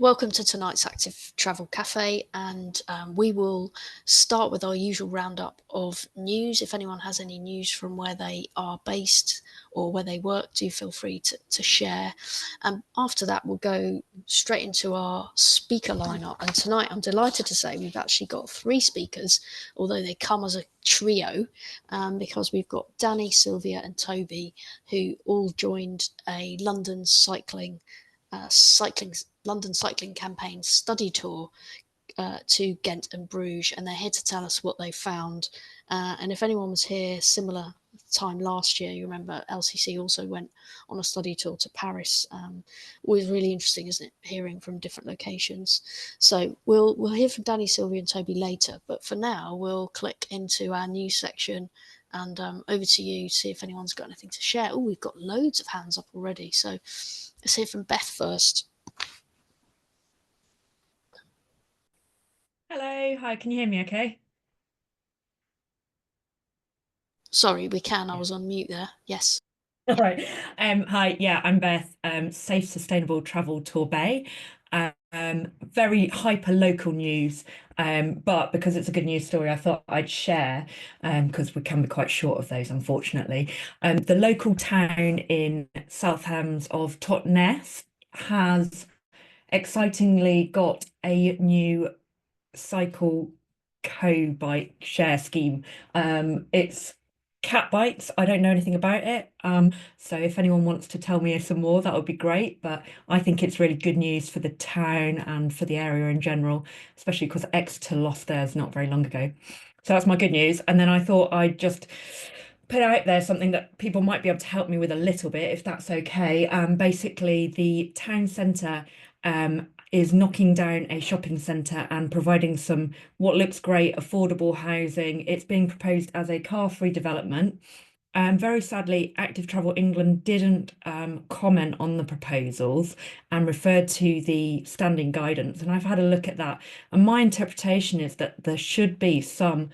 Welcome to tonight's Active Travel Cafe, and we will start with our usual roundup of news. If anyone has any news from where they are based or where they work, do feel free to share. After that, we'll go straight into our speaker lineup. And tonight, I'm delighted to say we've actually got 3 speakers, although they come as a trio, because we've got Danny, Sylvia, and Toby, who all joined a London cycling campaign study tour to Ghent and Bruges, and they're here to tell us what they found. And if anyone was here similar time last year, you remember LCC also went on a study tour to Paris. Always really interesting, isn't it, hearing from different locations. So we'll hear from Danny, Sylvia and Toby later, but for now we'll click into our news section and over to you, see if anyone's got anything to share. Oh, we've got loads of hands up already, so let's hear from Beth first. Hello, hi, can you hear me okay? Sorry, we can. I was on mute there. Yes. All right. Hi, yeah, I'm Beth, Safe Sustainable Travel Torbay. Very hyper local news, but because it's a good news story, I thought I'd share, because we can be quite short of those, unfortunately. The local town in South Hams of Totnes has excitingly got a new cycle co-bike share scheme. It's cat bikes. I don't know anything about it. So if anyone wants to tell me some more, that would be great. But I think it's really good news for the town and for the area in general, especially because Exeter lost theirs not very long ago. So that's my good news. And then I thought I'd just put out there something that people might be able to help me with a little bit, if that's okay. Basically, the town centre is knocking down a shopping centre and providing some what looks great affordable housing. It's being proposed as a car-free development. Very sadly, Active Travel England didn't comment on the proposals and referred to the standing guidance. And I've had a look at that. And my interpretation is that there should be some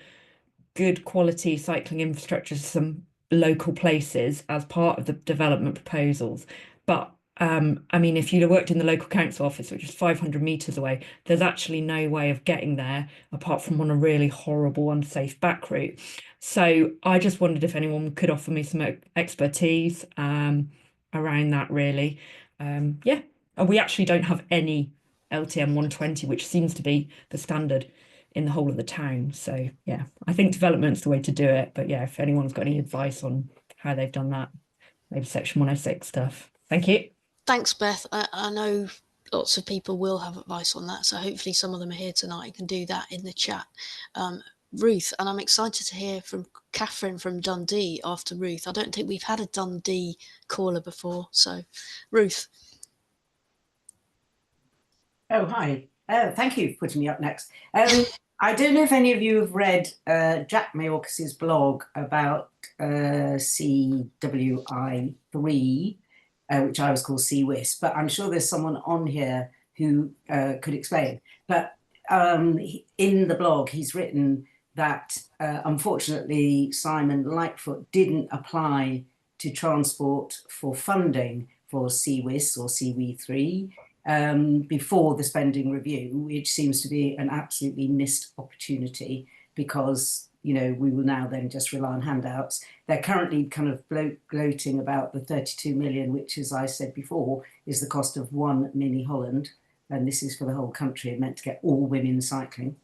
good quality cycling infrastructure to some local places as part of the development proposals. But I mean, if you'd worked in the local council office, which is 500 meters away, there's actually no way of getting there apart from on a really horrible, unsafe back route. So I just wondered if anyone could offer me some expertise around that, really. Yeah, and we actually don't have any LTM 120, which seems to be the standard in the whole of the town. So yeah, I think development's the way to do it. But yeah, if anyone's got any advice on how they've done that, maybe Section 106 stuff. Thank you. Thanks, Beth. I know lots of people will have advice on that, so hopefully some of them are here tonight and can do that in the chat. Ruth, and I'm excited to hear from Catherine from Dundee after Ruth. I don't think we've had a Dundee caller before, so Ruth. Oh, hi. Thank you for putting me up next. I don't know if any of you have read Jack Mayorkas's blog about CWI3, which I was called CWIS, but I'm sure there's someone on here who could explain. But in the blog, he's written that unfortunately Simon Lightfoot didn't apply to Transport for funding for CWIS or CW3 before the spending review, which seems to be an absolutely missed opportunity because, you know, we will now then just rely on handouts. They're currently kind of gloating about the 32 million, which, as I said before, is the cost of one mini Holland. And this is for the whole country and meant to get all women cycling.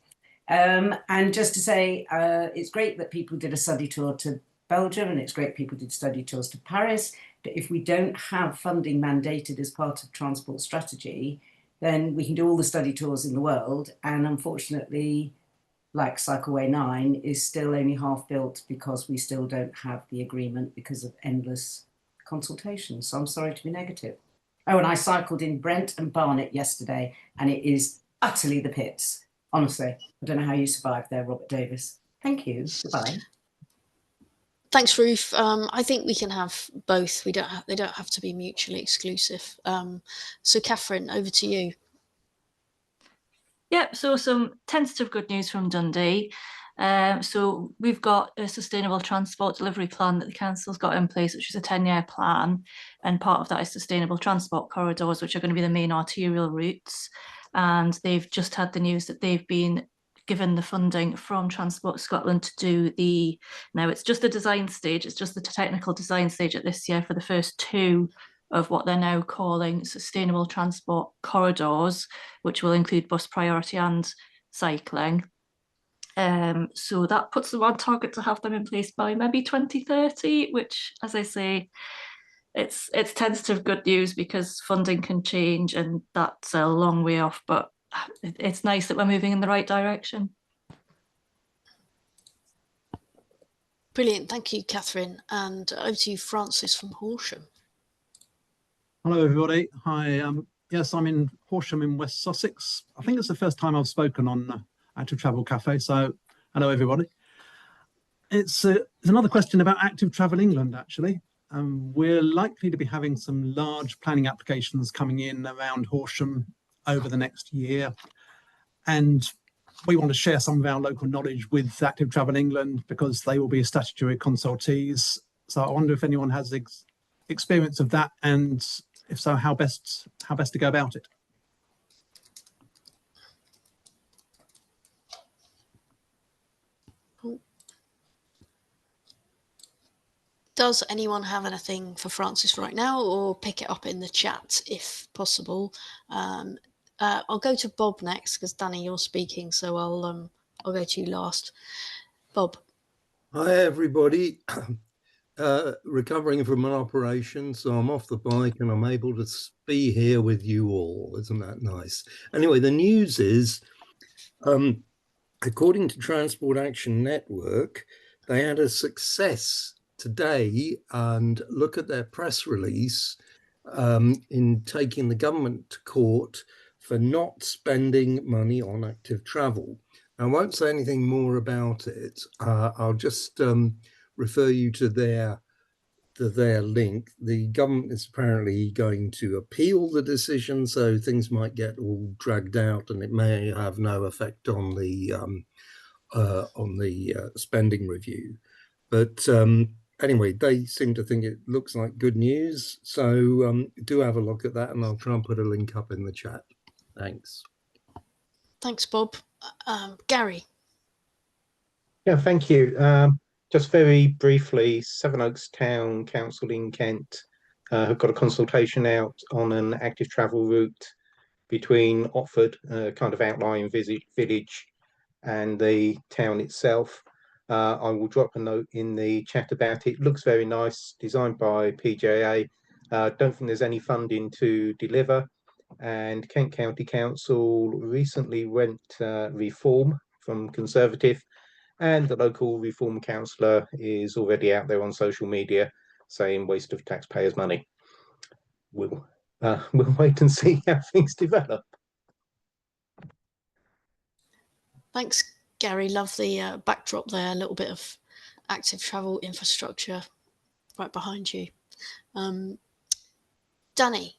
And just to say, it's great that people did a study tour to Belgium, and it's great people did study tours to Paris. But if we don't have funding mandated as part of transport strategy, then we can do all the study tours in the world. And unfortunately, like Cycleway 9 is still only half built because we still don't have the agreement because of endless consultations. So I'm sorry to be negative. Oh, and I cycled in Brent and Barnet yesterday, and it is utterly the pits. Honestly, I don't know how you survived there, Robert Davis. Thank you. Goodbye. Thanks, Ruth. I think we can have both. They don't have to be mutually exclusive. So, Catherine, over to you. Yep. So some tentative good news from Dundee. So we've got a sustainable transport delivery plan that the council's got in place, which is a 10-year plan. And part of that is sustainable transport corridors, which are going to be the main arterial routes. And they've just had the news that they've been given the funding from Transport Scotland to do now it's just the design stage, it's just the technical design stage at this year for the first 2 of what they're now calling sustainable transport corridors, which will include bus priority and cycling. So that puts them on target to have them in place by maybe 2030, which, as I say, it's tentative good news because funding can change and that's a long way off, but it's nice that we're moving in the right direction. Brilliant, thank you, Catherine. And over to you, Francis from Horsham. Hello, everybody. Hi. Yes, I'm in Horsham in West Sussex. I think it's the first time I've spoken on Active Travel Cafe. So, hello, everybody. It's another question about Active Travel England, actually. We're likely to be having some large planning applications coming in around Horsham over the next year. And we want to share some of our local knowledge with Active Travel England because they will be statutory consultees. So I wonder if anyone has experience of that, and if so, how best to go about it. Does anyone have anything for Francis right now, or pick it up in the chat if possible? I'll go to Bob next because Danny, you're speaking, so I'll go to you last. Bob. Hi everybody. Recovering from an operation, so I'm off the bike and I'm able to be here with you all. Isn't that nice? Anyway, the news is, according to Transport Action Network, they had a success today, and look at their press release, in taking the government to court for not spending money on active travel. I won't say anything more about it. I'll just refer you to their link. The government is apparently going to appeal the decision, so things might get all dragged out, and it may have no effect on the spending review. But anyway, they seem to think it looks like good news. So do have a look at that, and I'll try and put a link up in the chat. Thanks. Thanks, Bob. Gary. Yeah, thank you. Just very briefly, Sevenoaks Town Council in Kent have got a consultation out on an active travel route between Otford, kind of outlying village, and the town itself. I will drop a note in the chat about it. Looks very nice, designed by PJA. Don't think there's any funding to deliver. And Kent County Council recently went reform from Conservative, and the local reform councillor is already out there on social media saying waste of taxpayers' money. We'll wait and see how things develop. Thanks, Gary. Love the backdrop there. A little bit of active travel infrastructure right behind you. Danny.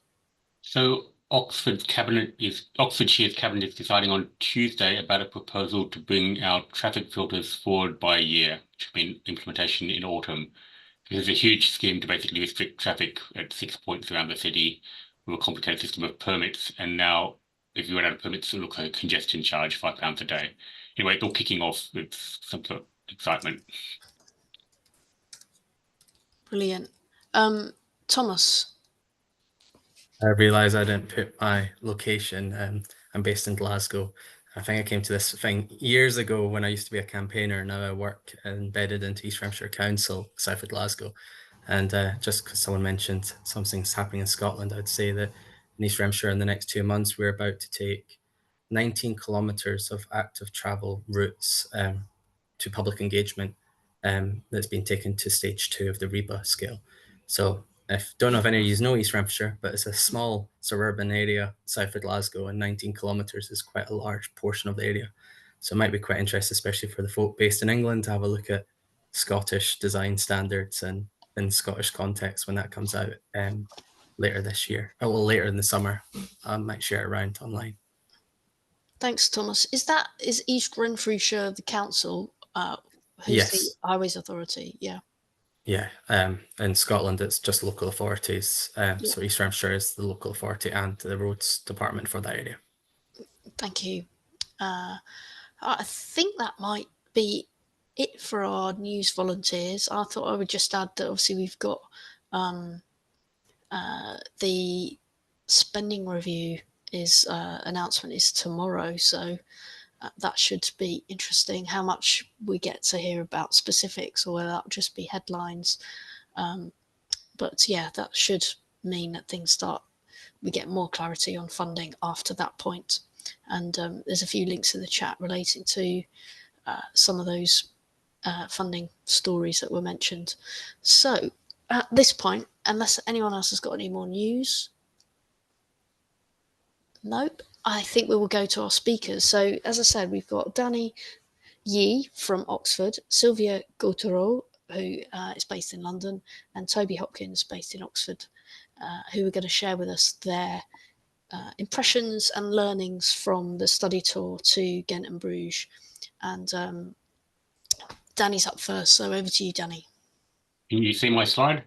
So Oxfordshire's cabinet is deciding on Tuesday about a proposal to bring our traffic filters forward by a year, which will be in implementation in autumn. This is a huge scheme to basically restrict traffic at 6 points around the city with a complicated system of permits. And now, if you run out of permits, it'll look like a congestion charge, £5 a day. Anyway, it's all kicking off with some sort of excitement. Brilliant. Thomas. I realised I didn't put my location. I'm based in Glasgow. I think I came to this thing years ago when I used to be a campaigner. Now I work embedded into East Hampshire Council, south of Glasgow. And just because someone mentioned something's happening in Scotland, I'd say that in East Hampshire in the next 2 months, we're about to take 19 kilometres of active travel routes to public engagement that's been taken to stage 2 of the REBA scale. So don't know if any of you know East Hampshire, but it's a small suburban area south of Glasgow, and 19 kilometres is quite a large portion of the area. So it might be quite interesting, especially for the folk based in England, to have a look at Scottish design standards and in Scottish context when that comes out later this year, or later in the summer. I might share it around online. Thanks, Thomas. Is East Renfrewshire the council? Who's the Yes. Highways Authority? Yeah. Yeah, in Scotland, it's just local authorities. Yeah. So East Hampshire is the local authority and the roads department for that area. Thank you. I think that might be it for our news volunteers. I thought I would just add that obviously we've got the spending review announcement is tomorrow, so that should be interesting. How much we get to hear about specifics, or whether that'll just be headlines. But yeah, that should mean that we get more clarity on funding after that point. And there's a few links in the chat relating to some of those funding stories that were mentioned. So at this point, unless anyone else has got any more news, nope, I think we will go to our speakers. So as I said, we've got Danny Yee from Oxford, Sylvia Gauthereau, who is based in London, and Toby Hopkins, based in Oxford, who are going to share with us their impressions and learnings from the study tour to Ghent and Bruges. And Danny's up first, so over to you, Danny. Can you see my slide?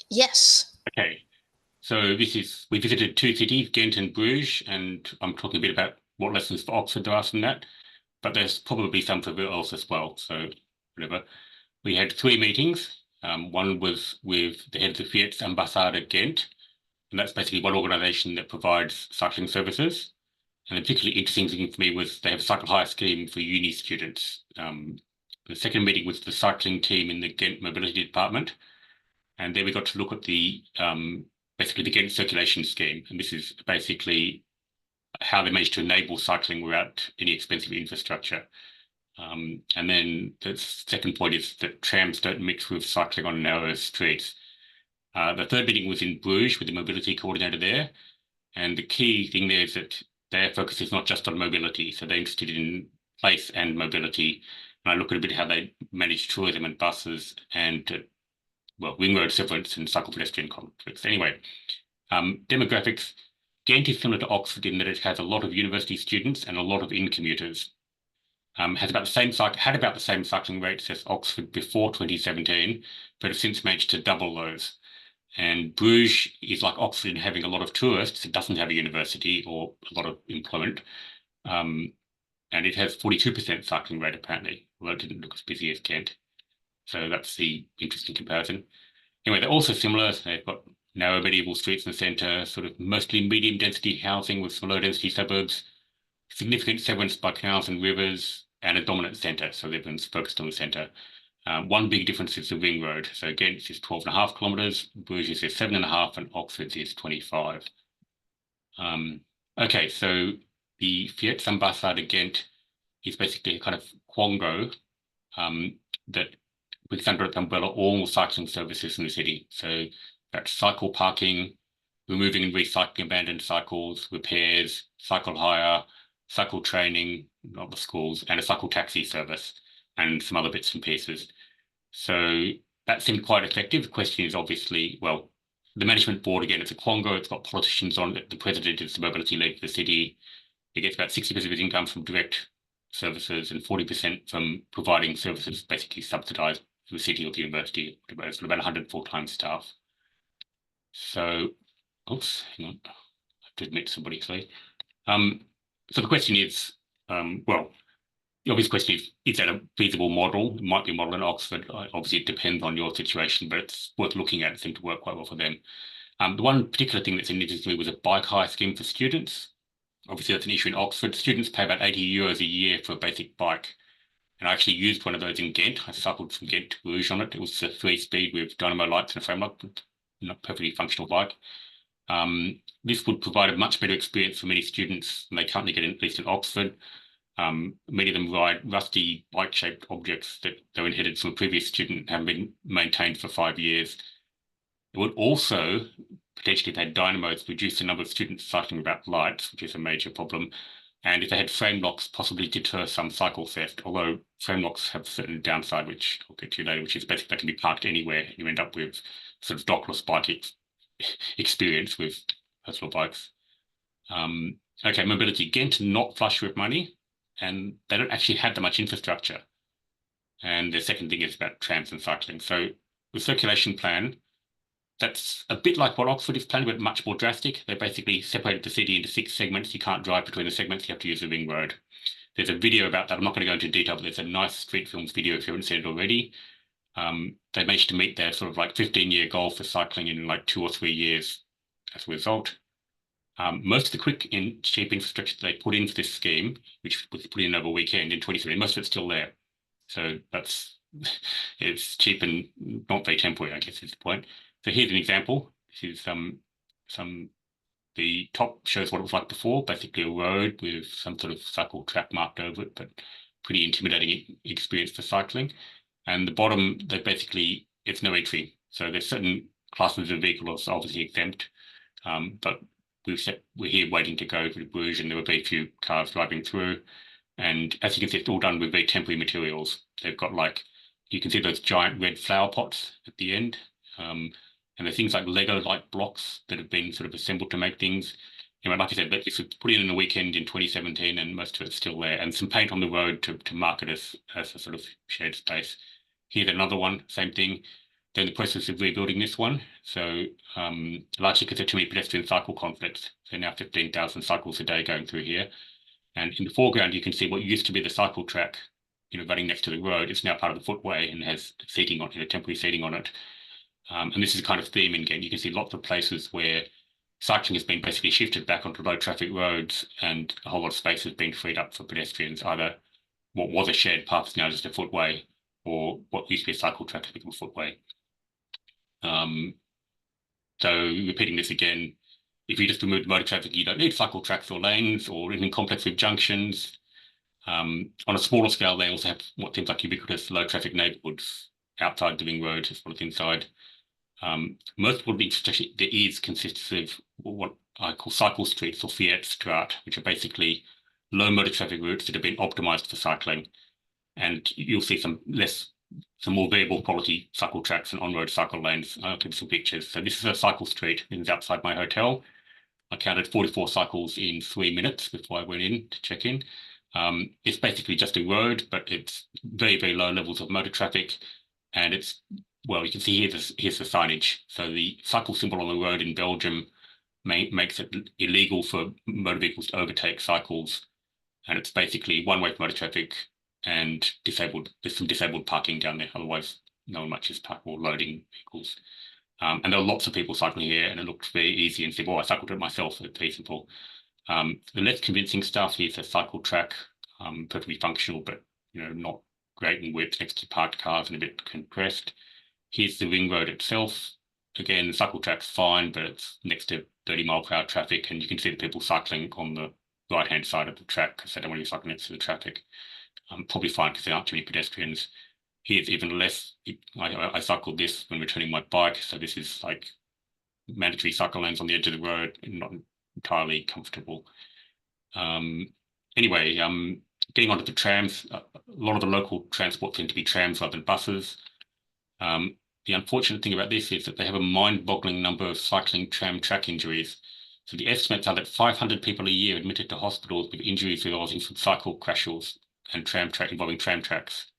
Yes. Okay. So we visited 2 cities, Ghent and Bruges, and I'm talking a bit about what lessons for Oxford there are from that, but there's probably some for else as well, so whatever. We had 3 meetings. One was with the head of the Philpotts Ambassade at Ghent, and that's basically one organisation that provides cycling services. And the particularly interesting thing for me was they have a cycle hire scheme for uni students. The second meeting was the cycling team in the Ghent Mobility Department, and there we got to look at the basically the Ghent circulation scheme, and this is basically how they managed to enable cycling without any expensive infrastructure. And then the second point is that trams don't mix with cycling on narrow streets. The third meeting was in Bruges with the mobility coordinator there, and the key thing there is that their focus is not just on mobility, so they're interested in place and mobility. And I look at a bit how they manage tourism and buses and ring road severance and cycle pedestrian conflicts. Anyway, demographics. Ghent is similar to Oxford in that it has a lot of university students and a lot of in-commuters. Had about the same cycling rates as Oxford before 2017, but has since managed to double those. And Bruges is like Oxford in having a lot of tourists. It doesn't have a university or a lot of employment. And it has 42% cycling rate apparently, although it didn't look as busy as Ghent. So that's the interesting comparison. Anyway, they're also similar. They've got narrow medieval streets in the centre, sort of mostly medium density housing with some low density suburbs, significant severance by canals and rivers, and a dominant centre. So everyone's focused on the centre. One big difference is the ring road. So Ghent is 12.5 kilometres, Bruges is 7.5, and Oxford is 25. Okay, so the Philpotts Ambassade at Ghent is basically a kind of quango that brings under its umbrella all cycling services in the city. So that's cycle parking, removing and recycling abandoned cycles, repairs, cycle hire, cycle training, not the schools, and a cycle taxi service, and some other bits and pieces. So that seemed quite effective. The question is obviously, well, the management board, again, it's a quango, it's got politicians on it. The president is the mobility lead for the city. It gets about 60% of its income from direct services and 40% from providing services basically subsidised for the city or the university. It's got about 100 full-time staff. So, oops, hang on, I have to admit somebody, sorry. So the question is, well, the obvious question is that a feasible model? It might be a model in Oxford. Obviously, it depends on your situation, but it's worth looking at. It seemed to work quite well for them. The one particular thing that's interesting to me was a bike hire scheme for students. Obviously, that's an issue in Oxford. Students pay about €80 a year for a basic bike. And I actually used one of those in Ghent. I cycled from Ghent to Bruges on it. It was a 3-speed with dynamo lights and a frame lock, not perfectly functional bike. This would provide a much better experience for many students than they currently get, at least in Oxford. Many of them ride rusty bike-shaped objects that they were inherited from a previous student and haven't been maintained for 5 years. It would also, potentially if they had dynamos, reduce the number of students cycling without lights, which is a major problem. And if they had frame locks, possibly deter some cycle theft, although frame locks have a certain downside, which I'll get to later, which is basically they can be parked anywhere. You end up with sort of dockless bike experience with personal bikes. Okay, mobility. Ghent not flush with money, and they don't actually have that much infrastructure. And the second thing is about trams and cycling. So the circulation plan, that's a bit like what Oxford is planning, but much more drastic. They basically separated the city into 6 segments. You can't drive between the segments, you have to use the ring road. There's a video about that. I'm not going to go into detail, but there's a nice Street Films video if you haven't seen it already. They managed to meet their sort of like 15-year goal for cycling in like 2 or 3 years as a result. Most of the quick and cheap infrastructure they put into this scheme, which was put in over a weekend in 2023, most of it's still there. So that's, it's cheap and not very temporary, I guess is the point. So here's an example. This is the top shows what it was like before, basically a road with some sort of cycle track marked over it, but pretty intimidating experience for cycling. And the bottom, they basically, it's no entry. So there's certain classes of vehicles obviously exempt, but we're here waiting to go to Bruges, and there were very few cars driving through. And as you can see, it's all done with very temporary materials. They've got like, you can see those giant red flower pots at the end. And there's things like Lego-like blocks that have been sort of assembled to make things. Like I said, this was put in a weekend in 2017, and most of it's still there. And some paint on the road to mark it as a sort of shared space. Here's another one, same thing. They're in the process of rebuilding this one. So largely because there are too many pedestrian cycle conflicts. So now 15,000 cycles a day going through here. And in the foreground, you can see what used to be the cycle track, running next to the road. It's now part of the footway and has seating on it, temporary seating on it. And this is a kind of theme in Ghent. You can see lots of places where cycling has been basically shifted back onto low traffic roads, and a whole lot of space has been freed up for pedestrians, either what was a shared path is now just a footway, or what used to be a cycle track has become a footway. So repeating this again, if you just remove motor traffic, you don't need cycle tracks or lanes or anything complex with junctions. On a smaller scale, they also have what seems like ubiquitous low traffic neighborhoods outside the ring road as well as inside. Most of the infrastructure there is consists of what I call cycle streets or Fiat-Straat, which are basically low motor traffic routes that have been optimized for cycling. And you'll see some more variable quality cycle tracks and on-road cycle lanes. I'll give some pictures. So this is a cycle street. It's outside my hotel. I counted 44 cycles in 3 minutes before I went in to check in. It's basically just a road, but it's very, very low levels of motor traffic. And it's, well, you can see here's the signage. So the cycle symbol on the road in Belgium makes it illegal for motor vehicles to overtake cycles. And it's basically one-way for motor traffic and disabled. There's some disabled parking down there. Otherwise, no one much is parking or loading vehicles. And there are lots of people cycling here, and it looked very easy and simple. I cycled it myself, so it's very simple. The less convincing stuff is a cycle track, perfectly functional, but not great in width, next to parked cars and a bit compressed. Here's the ring road itself. Again, the cycle track's fine, but it's next to 30-mile-per-hour traffic, and you can see the people cycling on the right-hand side of the track because they don't want to be cycling next to the traffic. Probably fine because there aren't too many pedestrians. Here's even less. I cycled this when returning my bike, so this is like mandatory cycle lanes on the edge of the road, and not entirely comfortable. Anyway, getting onto the trams, a lot of the local transport seem to be trams rather than buses. The unfortunate thing about this is that they have a mind-boggling number of cycling tram track injuries. So the estimates are that 500 people a year admitted to hospitals with injuries resulting from cycle crashes and involving tram tracks.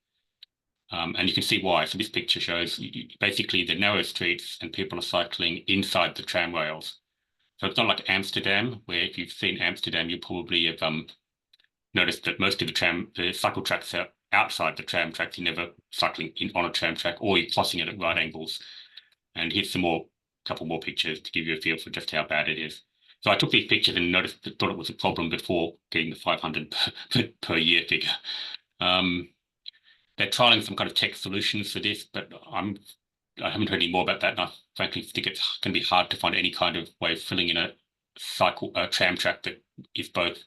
And you can see why. So this picture shows basically the narrow streets and people are cycling inside the tram rails. So it's not like Amsterdam, where if you've seen Amsterdam, you probably have noticed that most of the cycle tracks are outside the tram tracks. You're never cycling on a tram track, or you're crossing it at right angles. And here's couple more pictures to give you a feel for just how bad it is. So I took these pictures and thought it was a problem before getting the 500 per year figure. They're trialing some kind of tech solutions for this, but I haven't heard any more about that. And I frankly think it's going to be hard to find any kind of way of filling in a tram track that is both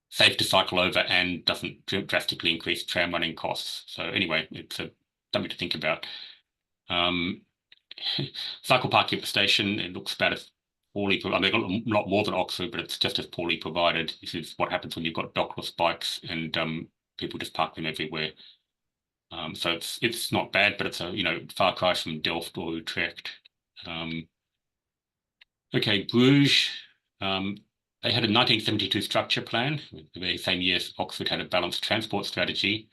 safe to cycle over and doesn't drastically increase tram running costs. So anyway, it's something to think about. Cycle parking at the station, it looks about as poorly provided. They've got a lot more than Oxford, but it's just as poorly provided. This is what happens when you've got dockless bikes and people just park them everywhere. So it's not bad, but it's a far cry from Delft or Utrecht. Okay, Bruges. They had a 1972 structure plan. The very same year Oxford had a balanced transport strategy.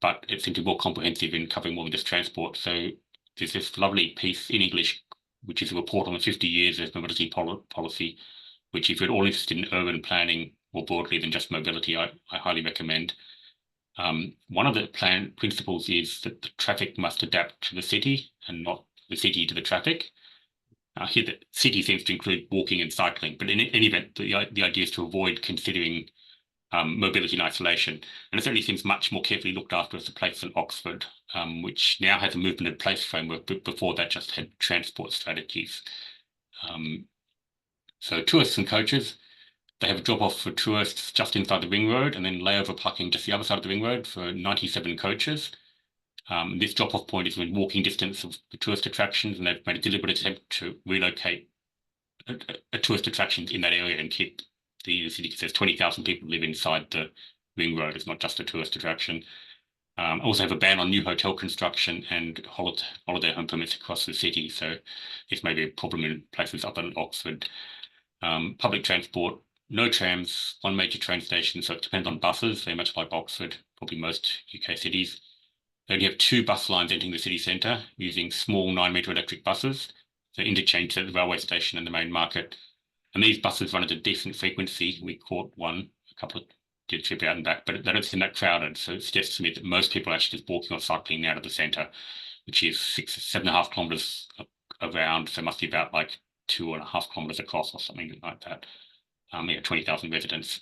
but it seemed to be more comprehensive in covering more than just transport. So there's this lovely piece in English, which is a report on the 50 years of mobility policy, which if you're all interested in urban planning more broadly than just mobility, I highly recommend. One of the plan principles is that the traffic must adapt to the city and not the city to the traffic. Here the city seems to include walking and cycling, but in any event, the idea is to avoid considering mobility in isolation. And it certainly seems much more carefully looked after as a place than Oxford, which now has a movement and place framework, but before that just had transport strategies. So tourists and coaches, they have a drop-off for tourists just inside the ring road and then layover parking just the other side of the ring road for 97 coaches. This drop-off point is within walking distance of the tourist attractions, and they've made a deliberate attempt to relocate a tourist attractions in that area and keep the city, because there's 20,000 people live inside the ring road. It's not just a tourist attraction. Also have a ban on new hotel construction and holiday home permits across the city. So this may be a problem in places other than Oxford. Public transport, no trams, one major train station. So it depends on buses. They're much like Oxford, probably most UK cities. They only have 2 bus lines entering the city centre using small 9-metre electric buses. So interchange at the railway station and the main market. And these buses run at a decent frequency. We caught one, a couple did a trip out and back, but they don't seem that crowded. So it suggests to me that most people are actually just walking or cycling out of the centre, which is 7.5 kilometres around. So it must be about like 2.5 kilometres across or something like that. 20,000 residents.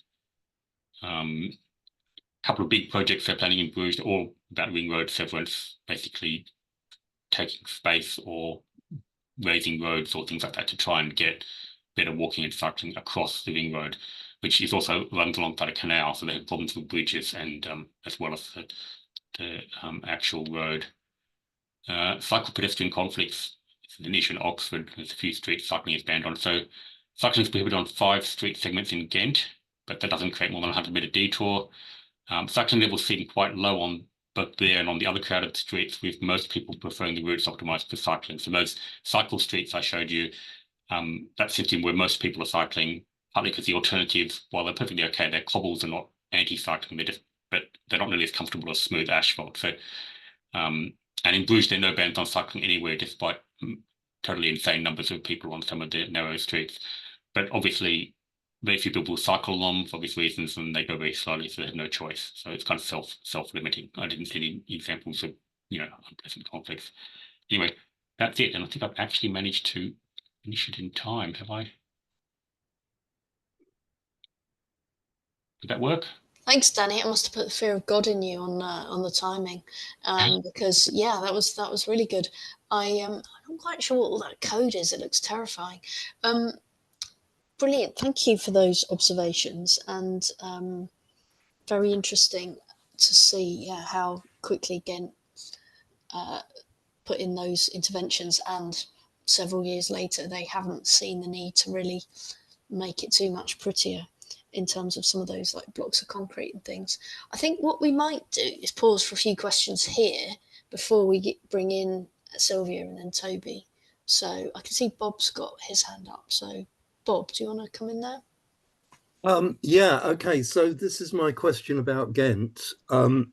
Couple of big projects they're planning in Bruges, all about ring road severance, basically taking space or raising roads or things like that to try and get better walking and cycling across the ring road, which is also runs alongside a canal, so they have problems with bridges and as well as the actual road. Cycle pedestrian conflicts is an issue in Oxford. There's a few streets cycling is banned on. So cycling is prohibited on 5 street segments in Ghent, but that doesn't create more than a 100-metre detour. Cycling levels seem quite low on both there and on the other crowded streets, with most people preferring the routes optimised for cycling. So those cycle streets I showed you, that seems to be where most people are cycling, partly because the alternatives, while they're perfectly okay, their cobbles are not anti-cycling, but they're not nearly as comfortable as smooth asphalt. So, and in Bruges, there are no bans on cycling anywhere, despite totally insane numbers of people on some of the narrow streets. But obviously, very few people cycle along for obvious reasons, and they go very slowly, so they have no choice. So it's kind of self-limiting. I didn't see any examples of, unpleasant conflicts. Anyway, that's it. And I think I've actually managed to finish it in time. Have I? Did that work? Thanks, Danny. I must have put the fear of God in you on the timing, because that was really good. I'm not quite sure what all that code is. It looks terrifying. Brilliant. Thank you for those observations, and very interesting to see how quickly Ghent put in those interventions, and several years later they haven't seen the need to really make it too much prettier in terms of some of those like blocks of concrete and things. I think what we might do is pause for a few questions here before we bring in Sylvia and then Toby. So I can see Bob's got his hand up. So Bob, do you want to come in there? Yeah, okay. So this is my question about Ghent. From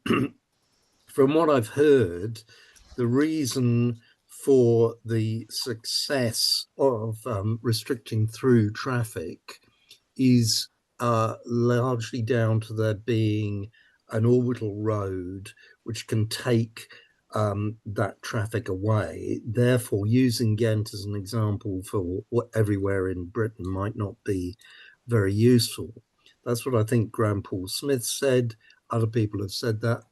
what I've heard, the reason for the success of restricting through traffic is largely down to there being an orbital road which can take that traffic away. Therefore, using Ghent as an example for what everywhere in Britain might not be very useful. That's what I think Graham Paul Smith said. Other people have said that.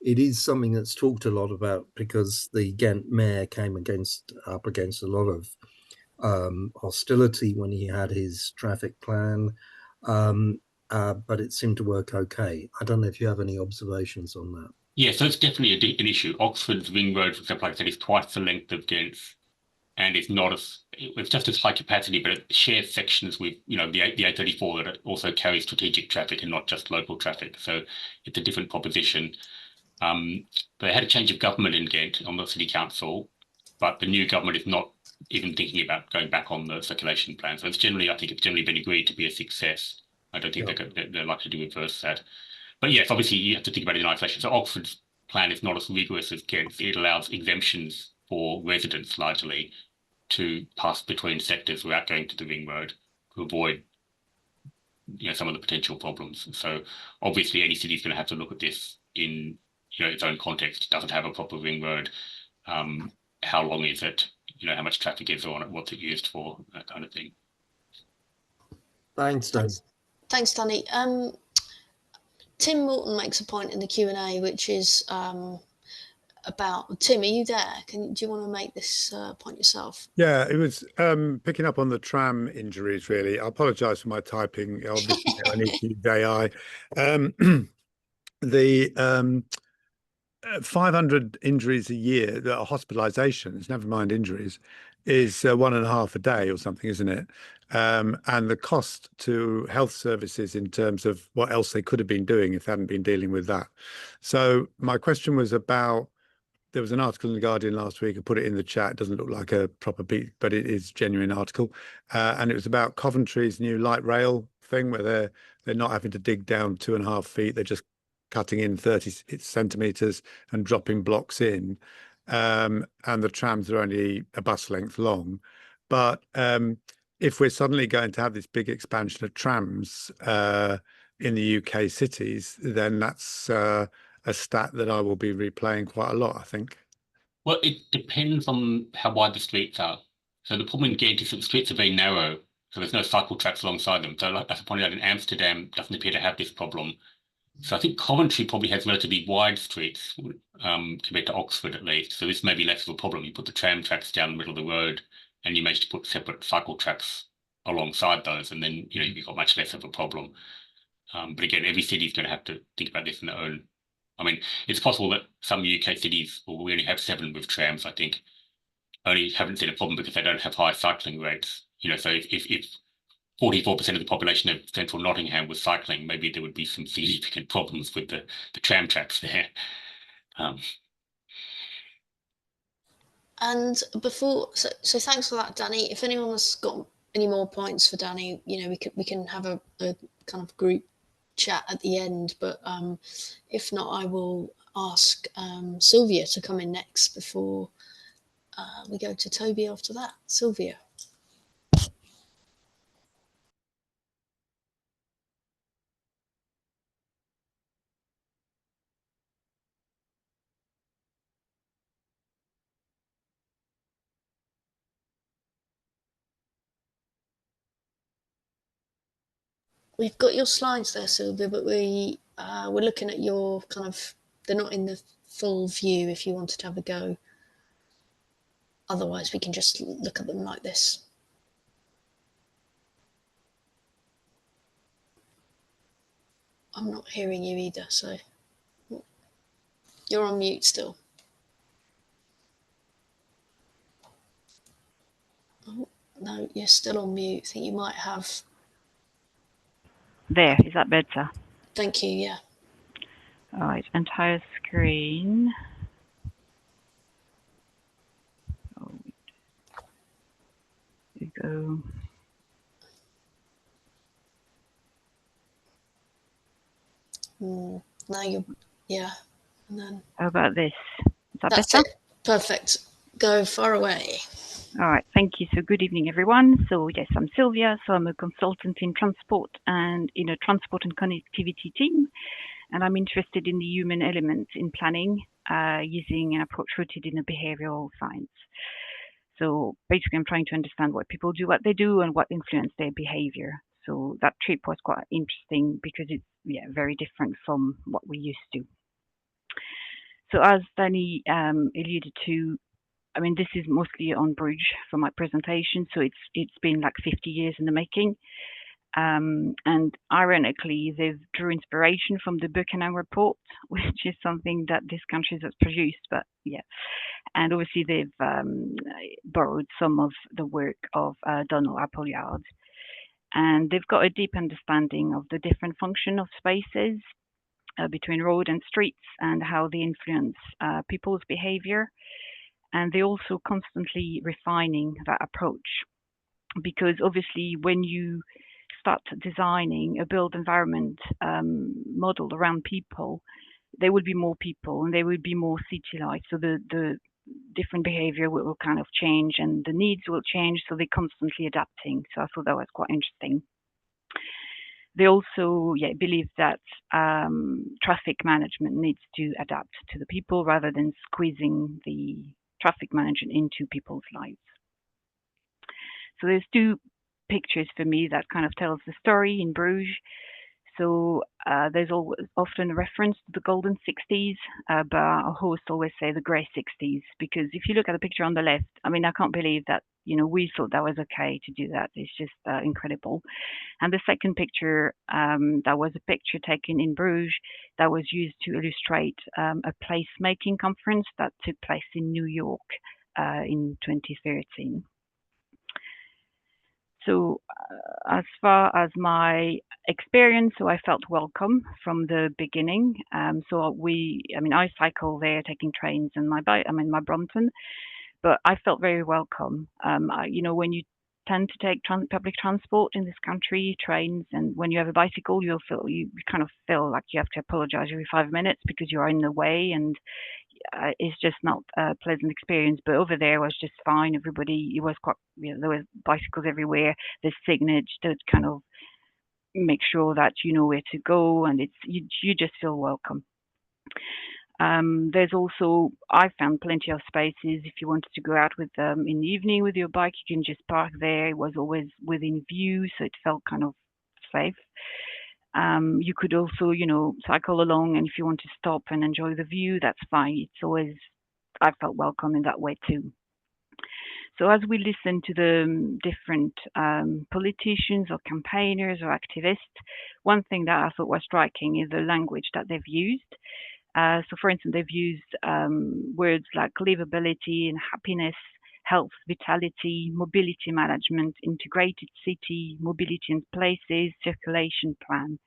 It is something that's talked a lot about because the Ghent mayor came up against a lot of hostility when he had his traffic plan, but it seemed to work okay. I don't know if you have any observations on that. Yeah, so it's definitely an issue. Oxford's ring road, for example, like I said, is twice the length of Ghent's, and it's just as high capacity, but it shares sections with, the A34 that also carries strategic traffic and not just local traffic. So it's a different proposition. They had a change of government in Ghent on the city council, but the new government is not even thinking about going back on the circulation plan. So I think it's generally been agreed to be a success. I don't think they're likely to reverse that. But yes, obviously you have to think about it in isolation. So Oxford's plan is not as rigorous as Ghent's. It allows exemptions for residents largely to pass between sectors without going to the ring road to avoid some of the potential problems. So obviously any city is going to have to look at this in its own context. It doesn't have a proper ring road. How long is it? How much traffic is on it? What's it used for? That kind of thing. Thanks, Dan. Thanks, Danny. Tim Morton makes a point in the Q&A, which is about Tim. Are you there? Do you want to make this point yourself? Yeah, it was picking up on the tram injuries. Really, I apologise for my typing. Obviously, I need to use AI. The 500 injuries a year that are hospitalizations, never mind injuries, is 1.5 a day or something, isn't it? And the cost to health services in terms of what else they could have been doing if they hadn't been dealing with that. So my question was about, there was an article in The Guardian last week. I put it in the chat. It doesn't look like a proper beat, but it is a genuine article. And it was about Coventry's new light rail thing, where they're not having to dig down 2.5 feet. They're just cutting in 30 centimetres and dropping blocks in. And the trams are only a bus length long. But if we're suddenly going to have this big expansion of trams in the UK cities, then that's a stat that I will be replaying quite a lot, I think. Well, it depends on how wide the streets are. So the problem in Ghent is that the streets are very narrow, so there's no cycle tracks alongside them. So like I pointed out, in Amsterdam doesn't appear to have this problem. So I think Coventry probably has relatively wide streets compared to Oxford, at least. So this may be less of a problem. You put the tram tracks down the middle of the road, and you manage to put separate cycle tracks alongside those, and then you've got much less of a problem. But again, every city is going to have to think about this in their own. I mean, it's possible that some UK cities, well, we only have 7 with trams, I think, only haven't seen a problem because they don't have high cycling rates. So if 44% of the population of central Nottingham was cycling, maybe there would be some significant problems with the tram tracks there. And before, so thanks for that, Danny. If anyone has got any more points for Danny, we can have a kind of group chat at the end. But if not, I will ask Sylvia to come in next before we go to Toby after that. Sylvia. We've got your slides there, Sylvia, but we're looking at your kind of, they're not in the full view if you wanted to have a go. Otherwise, we can just look at them like this. I'm not hearing you either, so you're on mute still. Oh, no, you're still on mute. I think you might have... There, is that better? Thank you, yeah. All right, entire screen. Oh, there you go. Now you're, yeah. And then... How about this? Is that That's better? it. Perfect. Go far away. All right, thank you. So good evening, everyone. So yes, I'm Sylvia. So I'm a consultant in transport and in a transport and connectivity team. And I'm interested in the human element in planning using an approach rooted in a behavioral science. So basically, I'm trying to understand why people do what they do and what influence their behavior. So that trip was quite interesting because it's very different from what we used to. So as Danny alluded to, I mean, this is mostly on Bruges for my presentation. So it's been like 50 years in the making. And ironically, they've drew inspiration from the Buchanan report, which is something that this country has produced. But yeah, and obviously they've borrowed some of the work of Donald Appleyard. And they've got a deep understanding of the different function of spaces between road and streets and how they influence people's behavior. And they're also constantly refining that approach, because obviously when you start designing a built environment model around people, there will be more people and there will be more city life. So the different behavior will kind of change and the needs will change. So they're constantly adapting. So I thought that was quite interesting. They also believe that traffic management needs to adapt to the people rather than squeezing the traffic management into people's lives. So there's two pictures for me that kind of tells the story in Bruges. So there's often a reference to the golden 60s, but our hosts always say the grey 60s, because if you look at the picture on the left, I mean, I can't believe that, we thought that was okay to do that. It's just incredible. And the second picture, that was a picture taken in Bruges that was used to illustrate a placemaking conference that took place in New York in 2013. So as far as my experience, so I felt welcome from the beginning. I cycle there, taking trains and my bike. I'm in my Brompton, but I felt very welcome. When you tend to take public transport in this country, trains, and when you have a bicycle, you kind of feel like you have to apologize every 5 minutes because you're in the way, and it's just not a pleasant experience. But over there was just fine. Everybody, it was quite, there were bicycles everywhere. There's signage that kind of make sure that you know where to go, and you just feel welcome. There's also, I found plenty of spaces if you wanted to go out with in the evening with your bike. You can just park there. It was always within view, so it felt kind of safe. You could also, cycle along, and if you want to stop and enjoy the view, that's fine. It's always, I felt welcome in that way too. So as we listen to the different politicians or campaigners or activists, one thing that I thought was striking is the language that they've used. So for instance, they've used words like livability and happiness, health, vitality, mobility management, integrated city, mobility in places, circulation plan.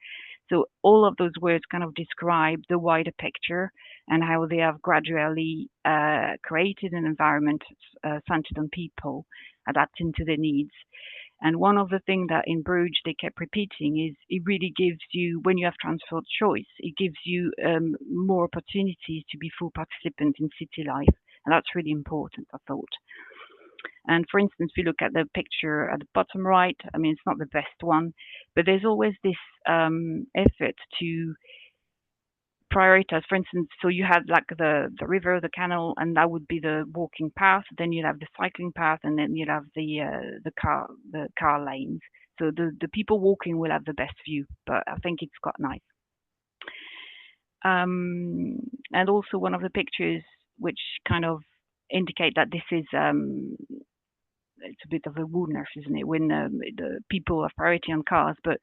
So all of those words kind of describe the wider picture and how they have gradually created an environment centered on people, adapting to their needs. And one of the things that in Bruges they kept repeating is it really gives you, when you have transport choice, it gives you more opportunities to be full participant in city life. And that's really important, I thought. And for instance, if you look at the picture at the bottom right, I mean, it's not the best one, but there's always this effort to prioritize. For instance, so you have like the river, the canal, and that would be the walking path. Then you'll have the cycling path, and then you'll have the car lanes. So the people walking will have the best view, but I think it's quite nice. And also one of the pictures which kind of indicate that this is it's a bit of a woundness, isn't it? When the people have priority on cars, but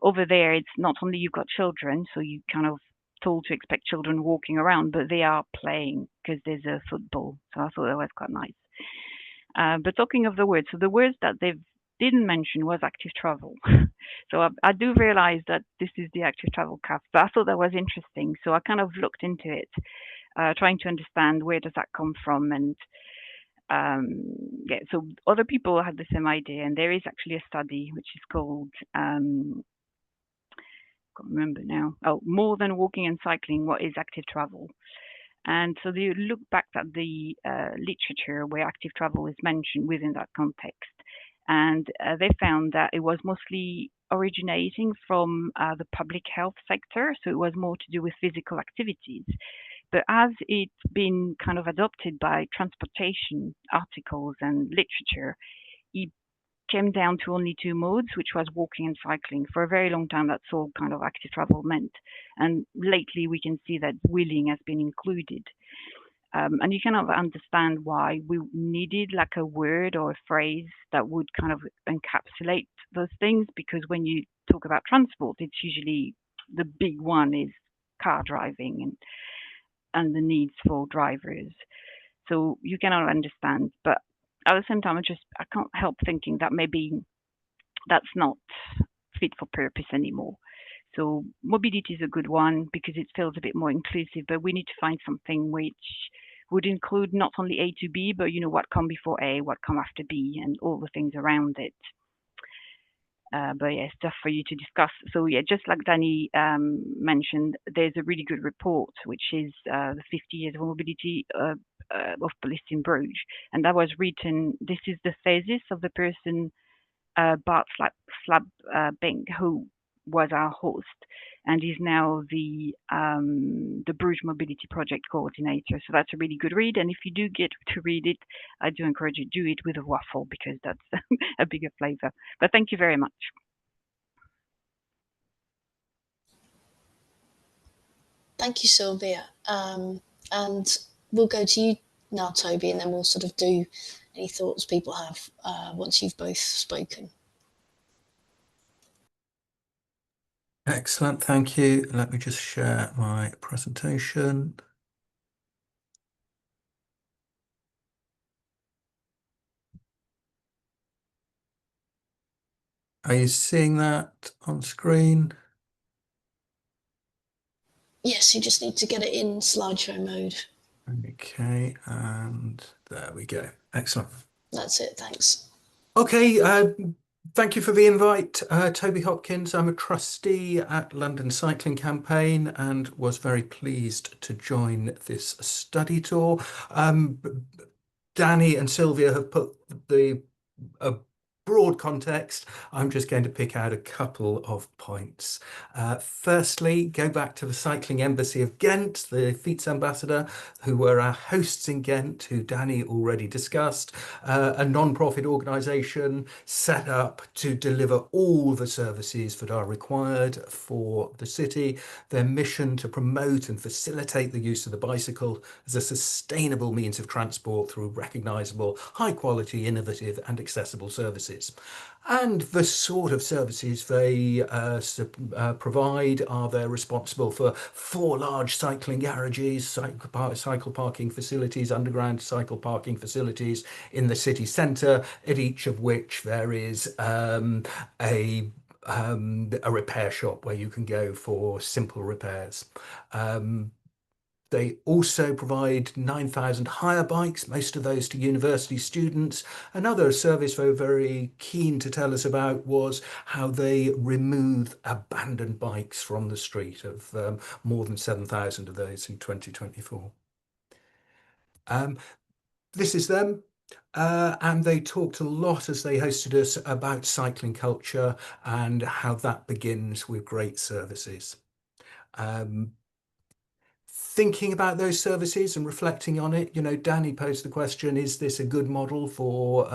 over there it's not only you've got children, so you kind of told to expect children walking around, but they are playing because there's a football. So I thought that was quite nice. But talking of the words, so the words that they didn't mention was active travel. So I do realize that this is the active travel CAF, but I thought that was interesting. So I kind of looked into it, trying to understand where does that come from. And so other people had the same idea, and there is actually a study which is called can't remember now. Oh, More Than Walking and Cycling, What is Active Travel? And so they look back at the literature where active travel is mentioned within that context. And they found that it was mostly originating from the public health sector. So it was more to do with physical activities. But as it's been kind of adopted by transportation articles and literature, it came down to only two modes, which was walking and cycling. For a very long time, that's all kind of active travel meant. And lately, we can see that wheeling has been included. And you cannot understand why we needed like a word or a phrase that would kind of encapsulate those things, because when you talk about transport, it's usually the big one is car driving and the needs for drivers. So you cannot understand, but at the same time, I can't help thinking that maybe that's not fit for purpose anymore. So mobility is a good one because it feels a bit more inclusive, but we need to find something which would include not only A to B, but what come before A, what come after B, and all the things around it. But yeah, stuff for you to discuss. So yeah, just like Danny mentioned, there's a really good report, which is the 50 years of mobility of police in Bruges. And that was written, this is the thesis of the person, Bart Slabbank, who was our host and is now the Bruges Mobility Project coordinator. So that's a really good read. And if you do get to read it, I do encourage you to do it with a waffle, because that's a bigger flavor. But thank you very much. Thank you, Sylvia. And we'll go to you now, Toby, and then we'll sort of do any thoughts people have once you've both spoken. Excellent, thank you. Let me just share my presentation. Are you seeing that on screen? Yes, you just need to get it in slideshow mode. Okay, and there we go. Excellent. That's it, thanks. Okay, thank you for the invite. Toby Hopkins, I'm a trustee at London Cycling Campaign and was very pleased to join this study tour. Danny and Sylvia have put the broad context. I'm just going to pick out a couple of points. Firstly, go back to the Cycling Embassy of Ghent, the Feats Ambassador, who were our hosts in Ghent, who Danny already discussed, a non-profit organisation set up to deliver all the services that are required for the city. Their mission to promote and facilitate the use of the bicycle as a sustainable means of transport through recognisable, high-quality, innovative and accessible services. And the sort of services they provide are they're responsible for 4 large cycling garages, cycle parking facilities, underground cycle parking facilities in the city centre, at each of which there is a repair shop where you can go for simple repairs. They also provide 9,000 hire bikes, most of those to university students. Another service they were very keen to tell us about was how they remove abandoned bikes from the street, of more than 7,000 of those in 2024. This is them. And they talked a lot as they hosted us about cycling culture and how that begins with great services. Thinking about those services and reflecting on it, you know, Danny posed the question, is this a good model for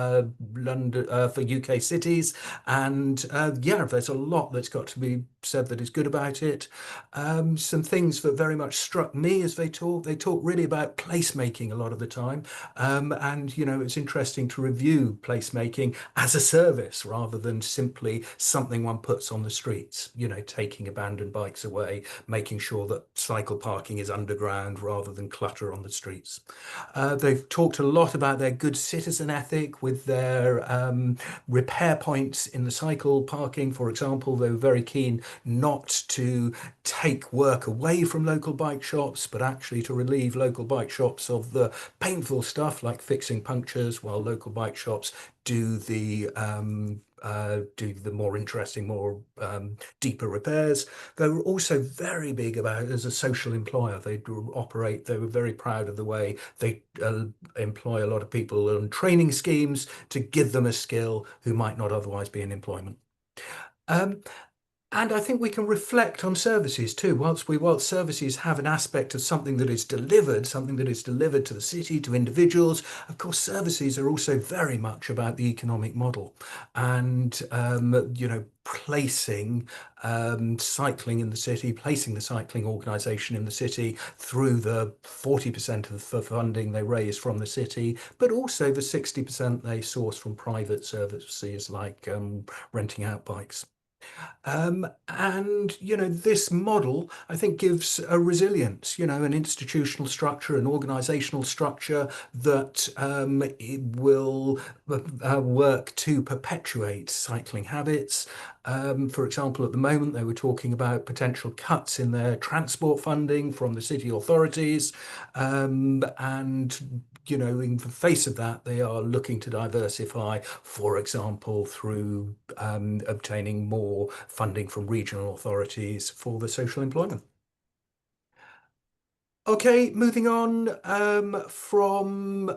London, for UK cities? And yeah, there's a lot that's got to be said that is good about it. Some things that very much struck me as they talk really about placemaking a lot of the time. And, you know, it's interesting to review placemaking as a service rather than simply something one puts on the streets, you know, taking abandoned bikes away, making sure that cycle parking is underground rather than clutter on the streets. They've talked a lot about their good citizen ethic with their repair points in the cycle parking. For example, they were very keen not to take work away from local bike shops, but actually to relieve local bike shops of the painful stuff like fixing punctures, while local bike shops do the more interesting, more deeper repairs. They were also very big about it as a social employer. They were very proud of the way they employ a lot of people on training schemes to give them a skill who might not otherwise be in employment. And I think we can reflect on services too. Whilst services have an aspect of something that is delivered to the city, to individuals, of course, services are also very much about the economic model. And, you know, placing cycling in the city, placing the cycling organisation in the city through the 40% of the funding they raise from the city, but also the 60% they source from private services like renting out bikes. And, you know, this model, I think, gives a resilience, you know, an institutional structure, an organisational structure that it will work to perpetuate cycling habits. For example, at the moment, they were talking about potential cuts in their transport funding from the city authorities. And you know, in the face of that, they are looking to diversify, for example, through obtaining more funding from regional authorities for the social employment. Okay, moving on from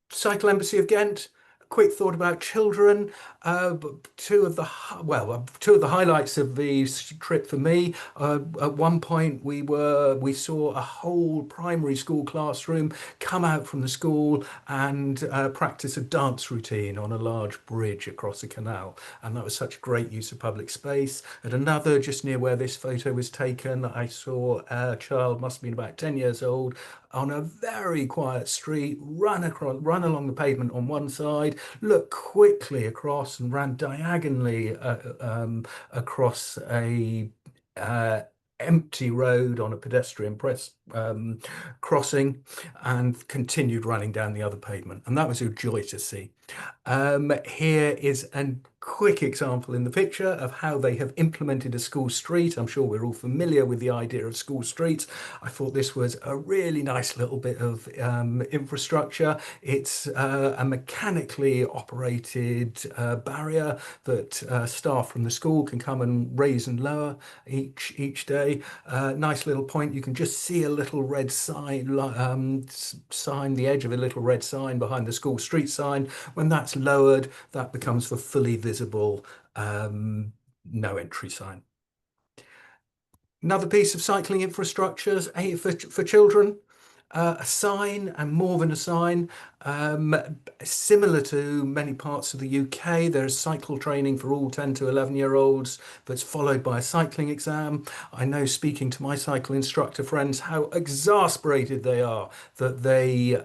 Cycle Embassy of Ghent. Quick thought about children. Two of the highlights of the trip for me. At one point, we saw a whole primary school classroom come out from the school and practice a dance routine on a large bridge across a canal, and that was such great use of public space. At another, just near where this photo was taken, I saw a child, must have been about 10 years old, on a very quiet street, run along the pavement on one side, looked quickly across and ran diagonally across a empty road on a pedestrian crossing, and continued running down the other pavement. And that was a joy to see. Here is a quick example in the picture of how they have implemented a school street. I'm sure we're all familiar with the idea of school streets. I thought this was a really nice little bit of infrastructure. It's a mechanically operated barrier that staff from the school can come and raise and lower each day. Nice little point. You can just see a little red sign, the edge of a little red sign behind the school street sign. When that's lowered, that becomes the fully visible no entry sign. Another piece of cycling infrastructures for children. A sign, and more than a sign, similar to many parts of the UK. There's cycle training for all 10 to 11-year-olds that's followed by a cycling exam. I know, speaking to my cycle instructor friends, how exasperated they are that they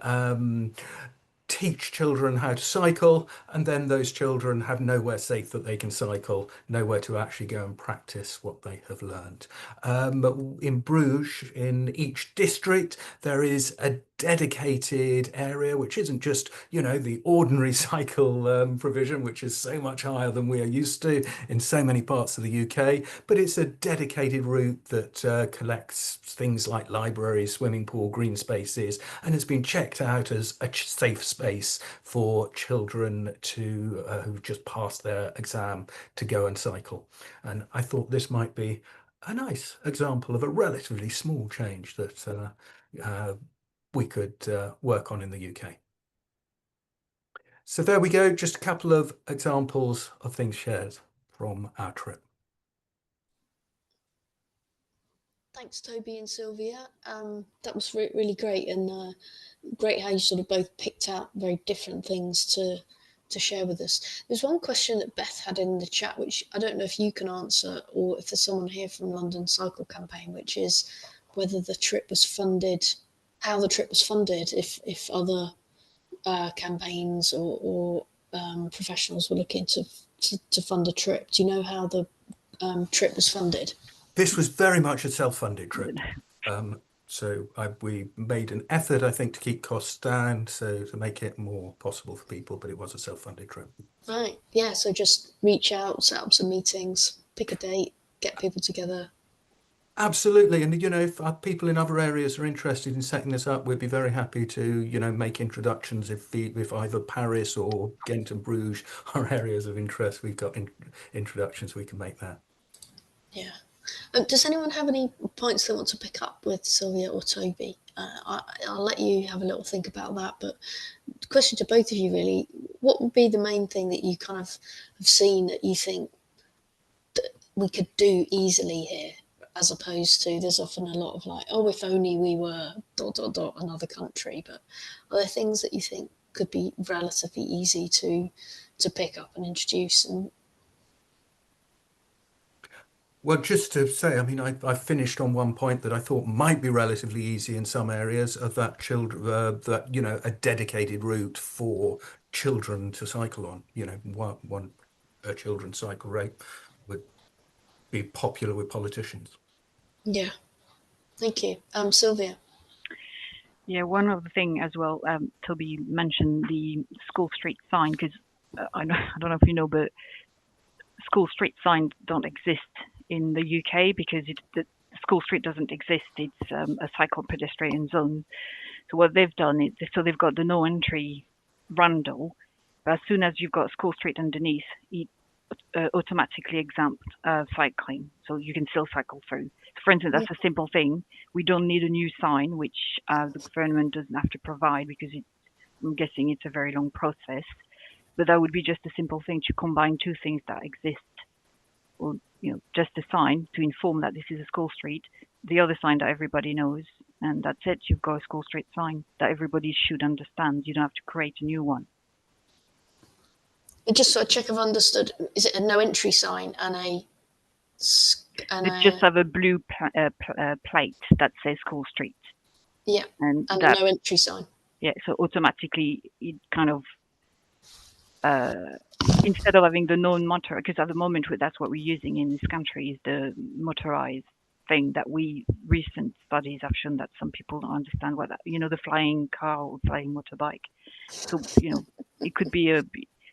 teach children how to cycle, and then those children have nowhere safe that they can cycle, nowhere to actually go and practice what they have learned. In Bruges, in each district, there is a dedicated area, which isn't just, you know, the ordinary cycle provision, which is so much higher than we are used to in so many parts of the UK, but it's a dedicated route that collects things like libraries, swimming pool, green spaces, and has been checked out as a safe space for children to who've just passed their exam to go and cycle. And I thought this might be a nice example of a relatively small change that we could work on in the UK. So there we go, just a couple of examples of things shared from our trip. Thanks, Toby and Sylvia. That was really great, and great how you sort of both picked out very different things to share with us. There's one question that Beth had in the chat, which I don't know if you can answer, or if there's someone here from London Cycle Campaign, which is whether the trip was funded, how the trip was funded, if other campaigns or professionals were looking to fund a trip. Do you know how the trip was funded? This was very much a self-funded trip. So we made an effort, I think, to keep costs down, so to make it more possible for people, but it was a self-funded trip. Right, yeah, so just reach out, set up some meetings, pick a date, get people together. Absolutely, and you know, if people in other areas are interested in setting this up, we'd be very happy to, you know, make introductions if either Paris or Ghent and Bruges are areas of interest. We've got introductions we can make there. Yeah. Does anyone have any points they want to pick up with Sylvia or Toby? I'll let you have a little think about that, but the question to both of you really, what would be the main thing that you kind of have seen that you think that we could do easily here, as opposed to, there's often a lot of like, oh, if only we were ... another country, but are there things that you think could be relatively easy to pick up and introduce? And well, just to say, I mean, I finished on one point that I thought might be relatively easy in some areas, of that you know, a dedicated route for children to cycle on. You know, a children's cycle rate would be popular with politicians. yeah, thank you. Sylvia. Yeah, one other thing as well, Toby mentioned the school street sign, because I don't know if you know, but school street signs don't exist in the UK because the school street doesn't exist. It's a cycle pedestrian zone. So what they've done is, so they've got the no entry randall, but as soon as you've got School Street underneath, it automatically exempt cycling, so you can still cycle through. So for instance, that's a simple thing. We don't need a new sign, which the government doesn't have to provide, because I'm guessing it's a very long process. But that would be just a simple thing to combine two things that exist, or just a sign to inform that this is a School Street, the other sign that everybody knows, and that's it. You've got a School Street sign that everybody should understand. You don't have to create a new one. And just so I check I've understood, is it a no entry sign and a? They just have a blue plate that says School Street. Yeah, and that, no entry sign. Yeah, so automatically it kind of instead of having the non-motor, because at the moment that's what we're using in this country is the motorized thing that recent studies have shown that some people don't understand what that, the flying car or flying motorbike. So it could be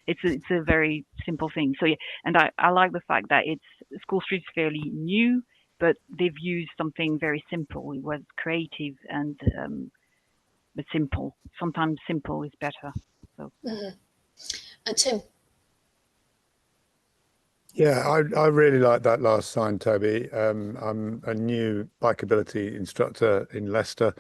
it's a very simple thing. So yeah, and I like the fact that School Street is fairly new, but they've used something very simple. It was creative and but simple. Sometimes simple is better. So. Tim. Yeah, I really like that last sign, Toby. I'm a new bikeability instructor in Leicester.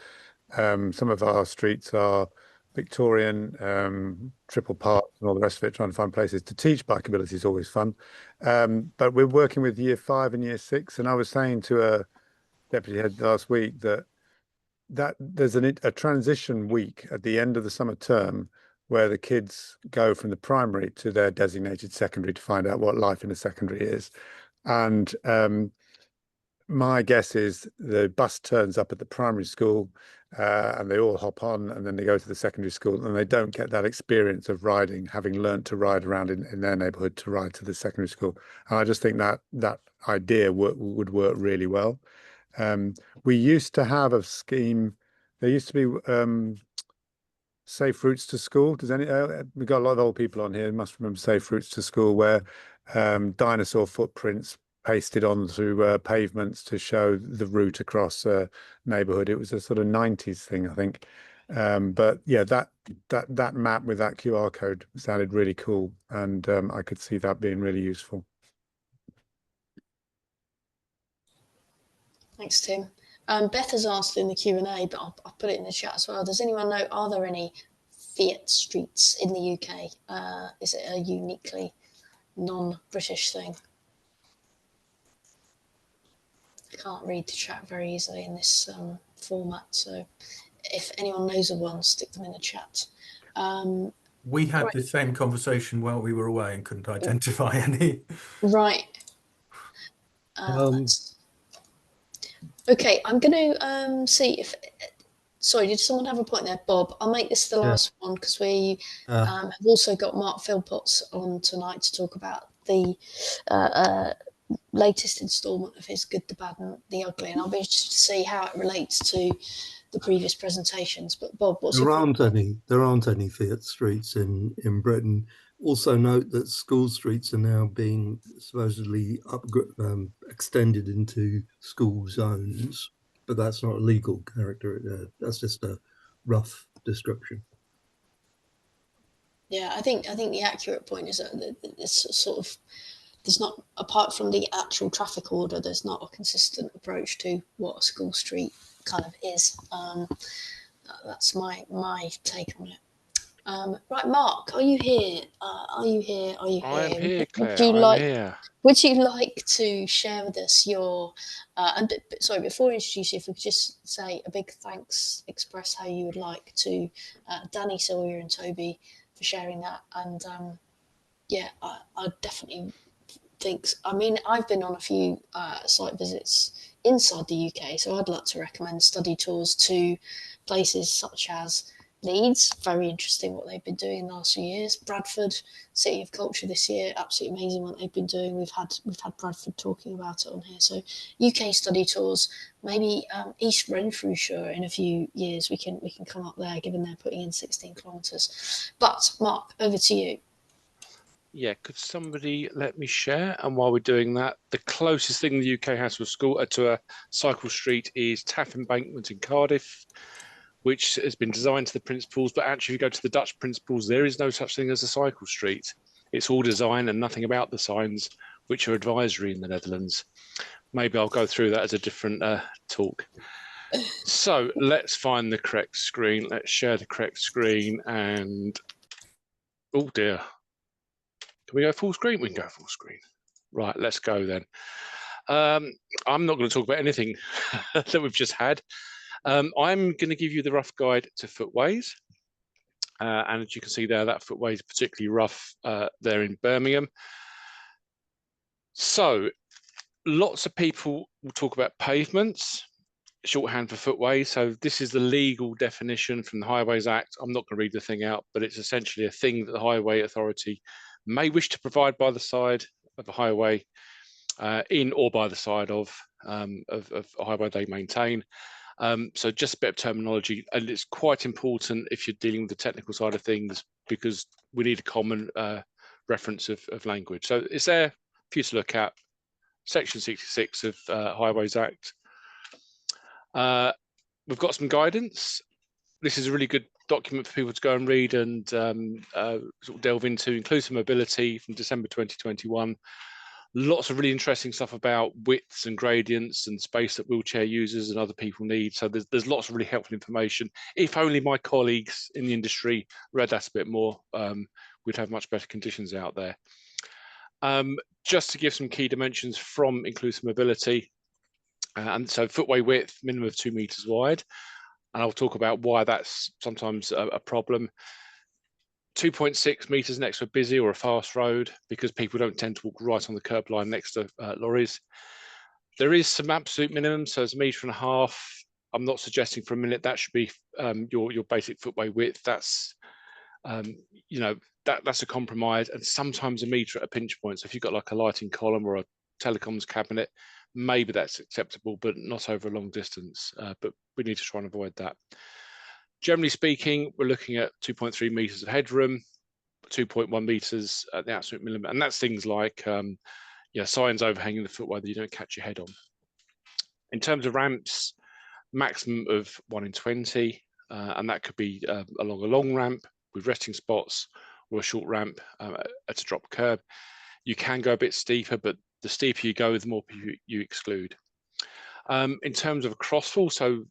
Some of our streets are Victorian, triple parts and all the rest of it, trying to find places to teach bikeability is always fun. But we're working with year 5 and year 6, and I was saying to a deputy head last week that there's a transition week at the end of the summer term where the kids go from the primary to their designated secondary to find out what life in a secondary is. And my guess is the bus turns up at the primary school and they all hop on, and then they go to the secondary school, and they don't get that experience of riding, having learned to ride around in their neighborhood to ride to the secondary school. And I just think that idea would work really well. We used to have a scheme. There used to be Safe Routes to School. We've got a lot of old people on here who must remember Safe Routes to School, where dinosaur footprints pasted onto pavements to show the route across a neighborhood. It was a sort of 90s thing, I think. But yeah, that map with that QR code sounded really cool, and I could see that being really useful. Thanks, Tim. Beth has asked in the Q&A, but I'll put it in the chat as well. Does anyone know, are there any Fiat streets in the UK? Is it a uniquely non-British thing? I can't read the chat very easily in this format, so if anyone knows of one, stick them in the chat. We had the same conversation while we were away and couldn't identify any. Right. Okay, I'm going to see if... Sorry, did someone have a point there? Bob, I'll make this the last one, because we have also got Mark Philpotts on tonight to talk about the latest instalment of his Good, the Bad and the Ugly, and I'll be interested to see how it relates to the previous presentations. But Bob, what's there aren't any Fiat streets in Britain. Also note that school streets are now being supposedly extended into school zones, but that's not a legal character. That's just a rough description. Yeah, I think the accurate point is that it's sort of, there's not, apart from the actual traffic order, there's not a consistent approach to what a school street kind of is. That's my take on it. Right, Mark, are you here? Are you here? I'm here, Claire. Here. Would you like to share with us your? Sorry, before I introduce you, if we could just say a big thanks, express how you would like to Danny, Sylvia, and Toby for sharing that. And yeah, I definitely think. I mean, I've been on a few site visits inside the UK, so I'd like to recommend study tours to places such as Leeds. Very interesting what they've been doing in the last few years. Bradford, City of Culture this year, absolutely amazing what they've been doing. We've had Bradford talking about it on here. So UK study tours, maybe East Renfrewshire in a few years. We can come up there, given they're putting in 16 kilometres. But Mark, over to you. Yeah, could somebody let me share? And while we're doing that, the closest thing the UK has to a cycle street is Taff Embankment in Cardiff. which has been designed to the principles, but actually if you go to the Dutch principles, there is no such thing as a cycle street. It's all design and nothing about the signs, which are advisory in the Netherlands. Maybe I'll go through that as a different talk. So let's find the correct screen. Let's share the correct screen and, oh dear. Can we go full screen? We can go full screen. Right, let's go then. I'm not going to talk about anything that we've just had. I'm going to give you the rough guide to Footways. And as you can see there, that Footway is particularly rough there in Birmingham. So lots of people will talk about pavements, shorthand for footway. So this is the legal definition from the Highways Act. I'm not going to read the thing out, but it's essentially a thing that the Highway Authority may wish to provide by the side of a highway, in or by the side of a highway they maintain. So just a bit of terminology, and it's quite important if you're dealing with the technical side of things, because we need a common reference of language. So it's there for you to look at, Section 66 of Highways Act. We've got some guidance. This is a really good document for people to go and read and sort of delve into. Inclusive mobility from December 2021. Lots of really interesting stuff about widths and gradients and space that wheelchair users and other people need. So there's lots of really helpful information. If only my colleagues in the industry read that a bit more, we'd have much better conditions out there. Just to give some key dimensions from inclusive mobility. And so footway width, minimum of 2 meters wide. And I'll talk about why that's sometimes a problem. 2.6 meters next to a busy or a fast road, because people don't tend to walk right on the curb line next to lorries. There is some absolute minimum, so it's 1.5 meters. I'm not suggesting for a minute that should be your basic footway width. That's you know, that's a compromise, and sometimes 1 meter at a pinch point. So if you've got like a lighting column or a telecoms cabinet, maybe that's acceptable, but not over a long distance. But we need to try and avoid that. Generally speaking, we're looking at 2.3 meters of headroom, 2.1 meters at the absolute minimum, and that's things like signs overhanging the footway that you don't catch your head on. In terms of ramps, maximum of 1 in 20, and that could be along a long ramp with resting spots, or a short ramp at a drop curb. You can go a bit steeper, but the steeper you go, the more people you exclude. In terms of a crossfall, so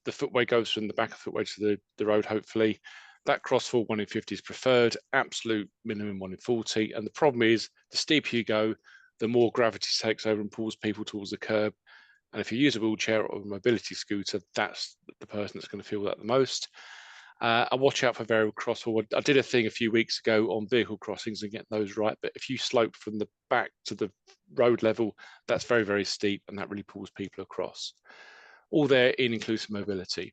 the footway goes from the back of the footway to the road, hopefully. That crossfall 1 in 50 is preferred, absolute minimum 1 in 40. And the problem is, the steeper you go, the more gravity takes over and pulls people towards the curb. And if you use a wheelchair or a mobility scooter, that's the person that's going to feel that the most. And watch out for variable crossfall. I did a thing a few weeks ago on vehicle crossings and getting those right. But if you slope from the back to the road level, that's very, very steep, and that really pulls people across. All there in inclusive mobility.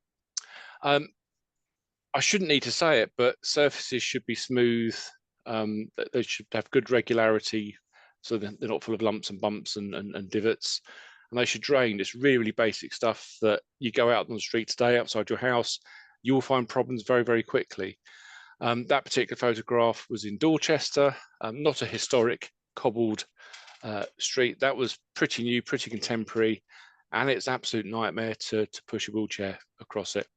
I shouldn't need to say it, but surfaces should be smooth. They should have good regularity, so they're not full of lumps and bumps and divots. And they should drain. It's really, really basic stuff that you go out on the street today outside your house, you will find problems very, very quickly. That particular photograph was in Dorchester, not a historic cobbled street. That was pretty new, pretty contemporary, and it's an absolute nightmare to push a wheelchair across it.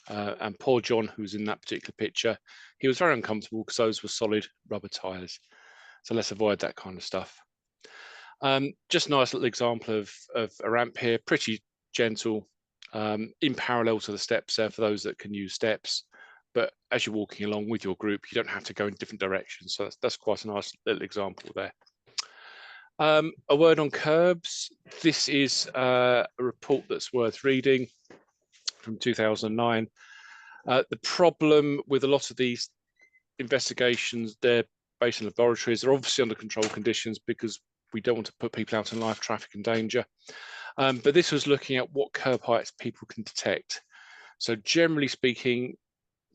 And poor John, who's in that particular picture, he was very uncomfortable because those were solid rubber tyres. So let's avoid that kind of stuff. Just a nice little example of a ramp here, pretty gentle, in parallel to the steps there for those that can use steps. But as you're walking along with your group, you don't have to go in different directions. So that's quite a nice little example there. A word on curbs. This is a report that's worth reading from 2009. The problem with a lot of these investigations, they're based in laboratories. They're obviously under controlled conditions because we don't want to put people out in live traffic and danger. But this was looking at what curb heights people can detect. So generally speaking,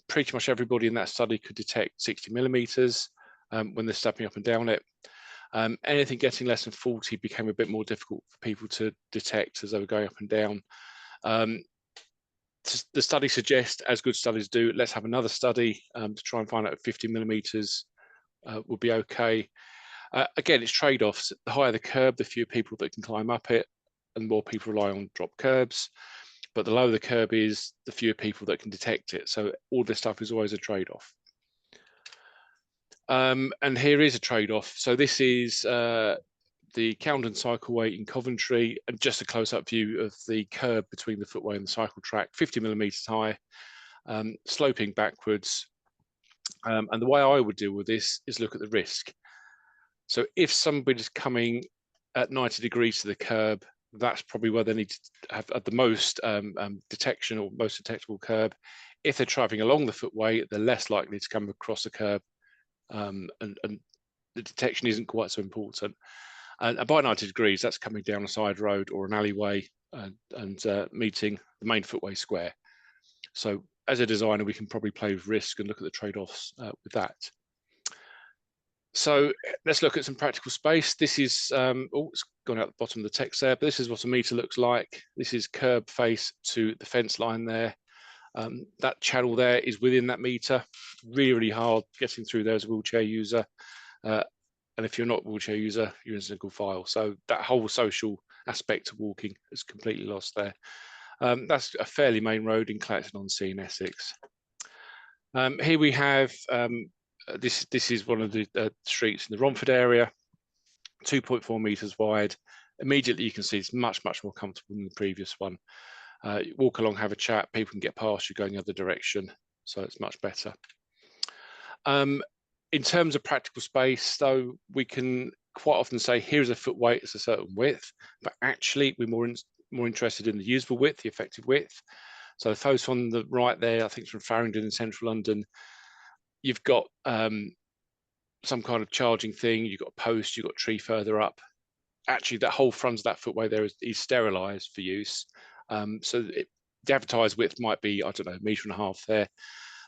pretty much everybody in that study could detect 60 millimeters when they're stepping up and down it. Anything getting less than 40 became a bit more difficult for people to detect as they were going up and down. The study suggests, as good studies do, let's have another study to try and find out if 50 millimeters would be okay. Again, it's trade-offs. The higher the curb, the fewer people that can climb up it, and more people rely on drop curbs. but the lower the curb is, the fewer people that can detect it. So all this stuff is always a trade-off. And here is a trade-off. So this is the Camden Cycleway in Coventry, and just a close-up view of the curb between the footway and the cycle track, 50 millimetres high, sloping backwards. And the way I would deal with this is look at the risk. So if somebody's coming at 90 degrees to the curb, that's probably where they need to have at the most detection, or most detectable curb. If they're travelling along the footway, they're less likely to come across the curb, and the detection isn't quite so important. And by 90 degrees, that's coming down a side road or an alleyway and meeting the main footway square. So as a designer, we can probably play with risk and look at the trade-offs with that. So let's look at some practical space. This is, oh, it's gone out the bottom of the text there, but this is what a metre looks like. This is curb face to the fence line there. That channel there is within that metre. Really, really hard getting through there as a wheelchair user. And if you're not a wheelchair user, you're in single file. So that whole social aspect of walking is completely lost there. That's a fairly main road in Clacton-on-Sea in Essex. Here we have, this is one of the streets in the Romford area, 2.4 metres wide. Immediately you can see it's much, much more comfortable than the previous one. You walk along, have a chat, people can get past you going the other direction, so it's much better. In terms of practical space, though, we can quite often say, here's a footway, it's a certain width, but actually we're more interested in the usable width, the effective width. So the photo on the right there, I think it's from Farringdon in central London. You've got some kind of charging thing, you've got a post, you've got a tree further up. Actually, that whole front of that footway there is sterilised for use. So the advertised width might be, I don't know, 1.5 metres there.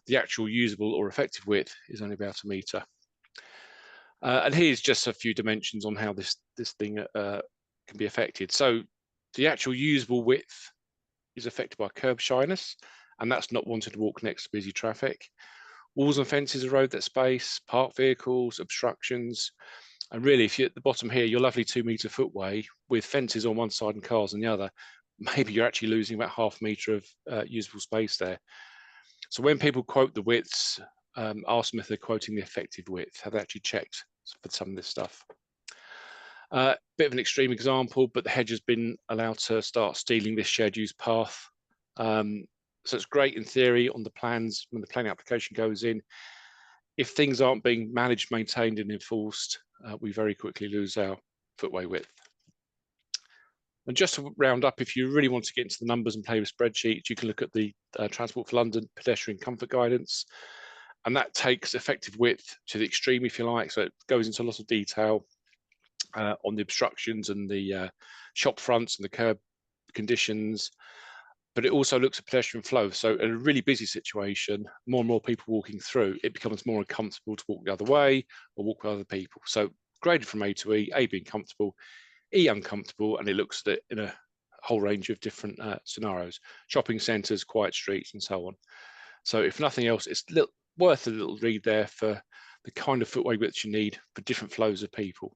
The actual usable or effective width is only about 1 metre. And here's just a few dimensions on how this thing can be affected. So the actual usable width is affected by curb shyness, and that's not wanting to walk next to busy traffic. Walls and fences erode that space, parked vehicles, obstructions. And really, if you're at the bottom here, your lovely 2 metre footway with fences on one side and cars on the other, maybe you're actually losing about 0.5 metre of usable space there. So when people quote the widths, ask them if they're quoting the effective width. Have they actually checked for some of this stuff? Bit of an extreme example, but the hedge has been allowed to start stealing this shared use path. So it's great in theory on the plans when the planning application goes in. If things aren't being managed, maintained and enforced, we very quickly lose our footway width. And just to round up, if you really want to get into the numbers and play with spreadsheets, you can look at the Transport for London pedestrian comfort guidance. And that takes effective width to the extreme, if you like. So it goes into a lot of detail on the obstructions and the shop fronts and the curb conditions. But it also looks at pedestrian flow. So in a really busy situation, more and more people walking through, it becomes more uncomfortable to walk the other way or walk with other people. So graded from A to E, A being comfortable, E uncomfortable, and it looks at it in a whole range of different scenarios, shopping centres, quiet streets and so on. So if nothing else, it's worth a little read there for the kind of footway width you need for different flows of people.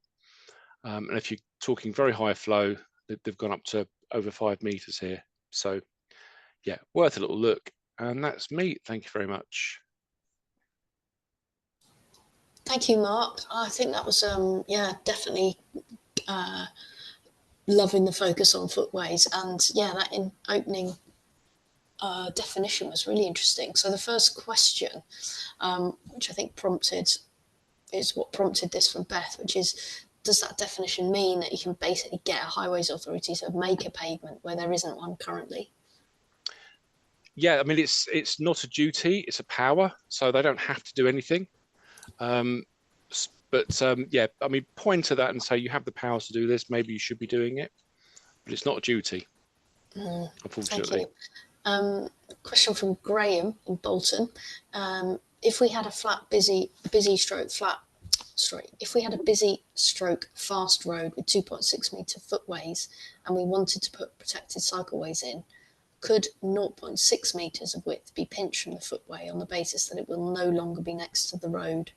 And if you're talking very high flow, they've gone up to over 5 metres here. So yeah, worth a little look. And that's me. Thank you very much. Thank you, Mark. I think that was, yeah, definitely loving the focus on footways. And yeah, that in opening definition was really interesting. So the first question, which I think is what prompted this from Beth, which is, does that definition mean that you can basically get a highways authority to make a pavement where there isn't one currently? Yeah, I mean, it's not a duty, it's a power, so they don't have to do anything. But yeah, I mean, point to that and say you have the powers to do this, maybe you should be doing it, but it's not a duty, unfortunately. Thank you. Question from Graham in Bolton. If we had a if we had a busy stroke fast road with 2.6 metre footways and we wanted to put protected cycleways in, could 0.6 metres of width be pinched from the footway on the basis that it will no longer be next to the road?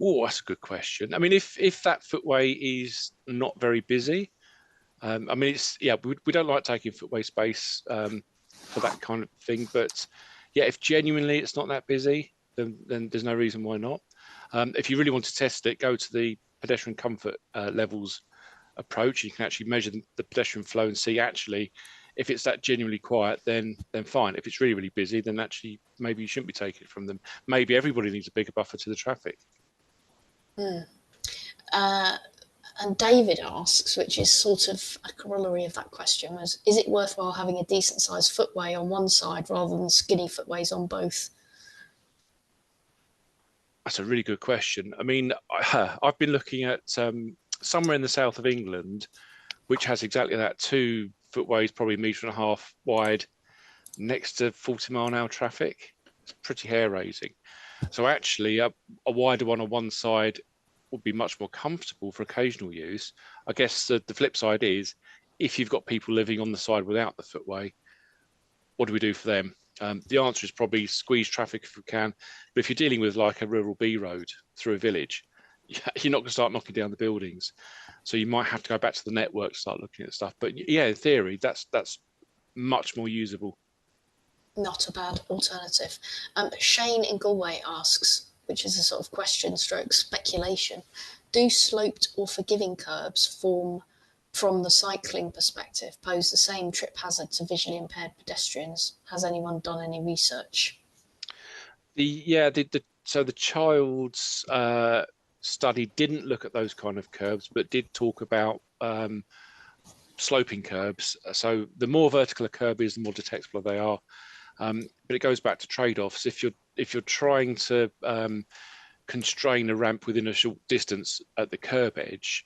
Oh, that's a good question. I mean, if that footway is not very busy, I mean, we don't like taking footway space for that kind of thing, but yeah, if genuinely it's not that busy, then there's no reason why not. If you really want to test it, go to the pedestrian comfort levels approach. You can actually measure the pedestrian flow and see actually if it's that genuinely quiet, then fine. If it's really, really busy, then actually maybe you shouldn't be taking it from them. Maybe everybody needs a bigger buffer to the traffic. And David asks, which is sort of a corollary of that question, was, is it worthwhile having a decent sized footway on one side rather than skinny footways on both? That's a really good question. I mean, I've been looking at somewhere in the south of England, which has exactly that, 2 footways, probably 1.5 meters wide, next to 40-mile-an-hour traffic. It's pretty hair-raising. So actually, a wider one on one side would be much more comfortable for occasional use. I guess the flip side is, if you've got people living on the side without the footway, what do we do for them? The answer is probably squeeze traffic if we can. But if you're dealing with like a rural B road through a village, you're not going to start knocking down the buildings. So you might have to go back to the network to start looking at stuff. But yeah, in theory, that's much more usable. Not a bad alternative. Shane in Galway asks, which is a sort of question stroke speculation, do sloped or forgiving curbs from the cycling perspective pose the same trip hazard to visually impaired pedestrians? Has anyone done any research? So the child's study didn't look at those kind of curbs, but did talk about sloping curbs. So the more vertical a curb is, the more detectable they are. But it goes back to trade-offs. If you're trying to constrain a ramp within a short distance at the curb edge,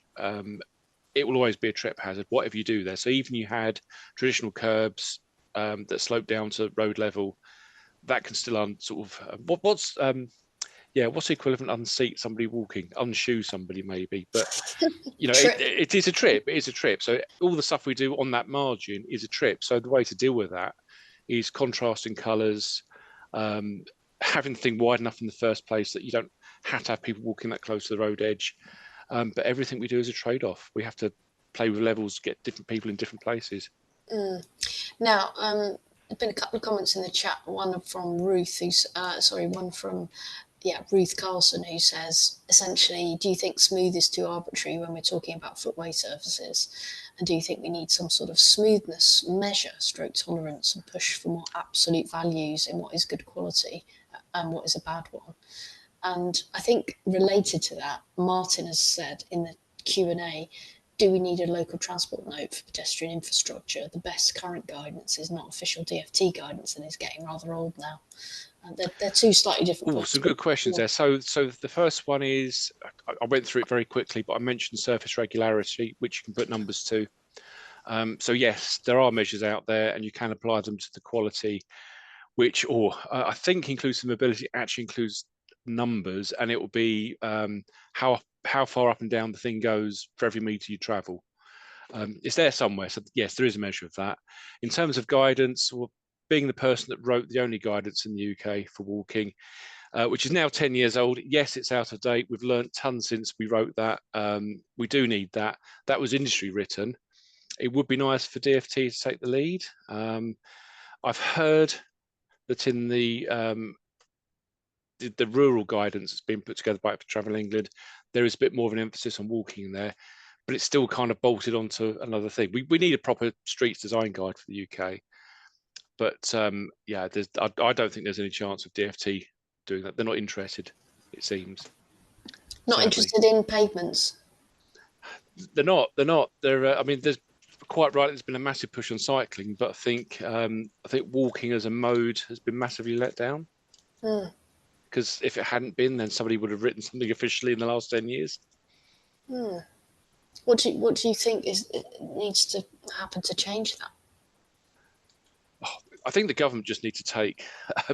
it will always be a trip hazard, whatever you do there. So even you had traditional curbs that slope down to road level, that can still what's the equivalent unseat somebody walking, unshoe somebody maybe, but you know, it is a trip. It is a trip. So all the stuff we do on that margin is a trip. So the way to deal with that is contrasting colours, having the thing wide enough in the first place that you don't have to have people walking that close to the road edge. But everything we do is a trade-off. We have to play with levels, get different people in different places. Now, there's been a couple of comments in the chat. One from Ruth, Ruth Carlson, who says, essentially, do you think smooth is too arbitrary when we're talking about footway surfaces? And do you think we need some sort of smoothness measure, stroke tolerance, and push for more absolute values in what is good quality and what is a bad one? And I think related to that, Martin has said in the Q&A, do we need a local transport note for pedestrian infrastructure? The best current guidance is not official DFT guidance and is getting rather old now. They're two slightly different points. Some good questions there. So the first one is, I went through it very quickly, but I mentioned surface regularity, which you can put numbers to. So yes, there are measures out there and you can apply them to the quality, which, I think inclusive mobility actually includes numbers, and it will be how far up and down the thing goes for every meter you travel. It's there somewhere. So yes, there is a measure of that. In terms of guidance, being the person that wrote the only guidance in the UK for walking, which is now 10 years old. Yes, it's out of date. We've learned tons since we wrote that. We do need that. That was industry written. It would be nice for DFT to take the lead. I've heard that in the rural guidance that's been put together by Travel England, there is a bit more of an emphasis on walking in there, but it's still kind of bolted onto another thing. We need a proper streets design guide for the UK. But I don't think there's any chance of DFT doing that. They're not interested, it seems. Not interested in pavements? They're not. I mean, there's quite right. There's been a massive push on cycling, but I think walking as a mode has been massively let down. Because if it hadn't been, then somebody would have written something officially in the last 10 years. What do you think needs to happen to change that? I think the government just need to take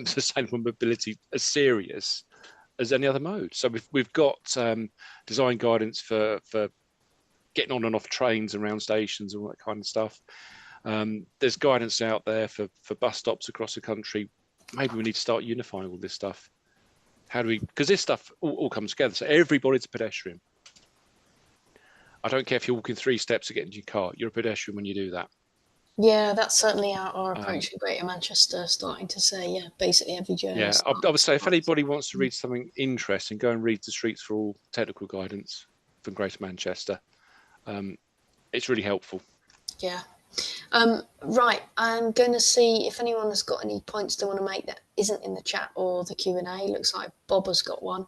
sustainable mobility as serious as any other mode. So we've got design guidance for getting on and off trains around stations and all that kind of stuff. There's guidance out there for bus stops across the country. Maybe we need to start unifying all this stuff. How do we? Because this stuff all comes together. So everybody's a pedestrian. I don't care if you're walking 3 steps to get into your car, you're a pedestrian when you do that. Yeah, that's certainly our approach in Greater Manchester, starting to say, yeah, basically every journey. Yeah, I would say if anybody wants to read something interesting, go and read The Streets for All technical guidance from Greater Manchester. It's really helpful. Yeah. Right, I'm going to see if anyone has got any points they want to make that isn't in the chat or the Q&A. Looks like Bob has got one,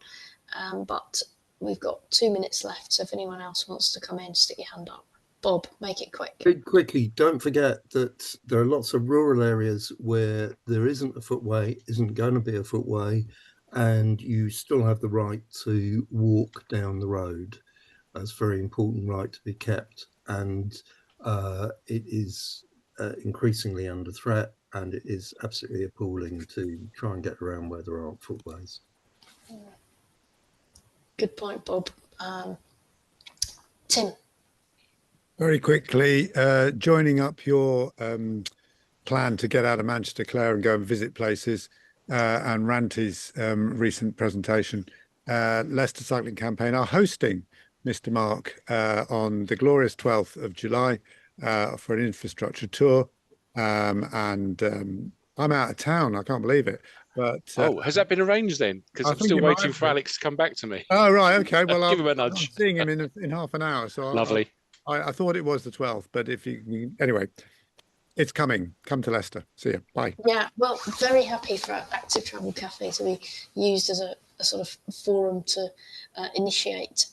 but we've got 2 minutes left, so if anyone else wants to come in, stick your hand up. Bob, make it quick. Quickly, don't forget that there are lots of rural areas where there isn't a footway, isn't going to be a footway, and you still have the right to walk down the road. That's a very important right to be kept, and it is increasingly under threat, and it is absolutely appalling to try and get around where there aren't footways. Good point, Bob. Tim. Very quickly, joining up your plan to get out of Manchester, Claire, and go and visit places, and Ranty's recent presentation, Leicester Cycling Campaign are hosting Mr. Mark on the glorious 12th of July for an infrastructure tour. And I'm out of town. I can't believe it. But has that been arranged then? Because I'm still waiting for Alex to come back to me. Oh, right. Okay. Well, give him a nudge. I'm seeing him in half an hour. So lovely. I thought it was the 12th, but if you anyway, it's coming. Come to Leicester. See you. Bye. Yeah, well, very happy for Active Travel Cafe to be used as a sort of forum to initiate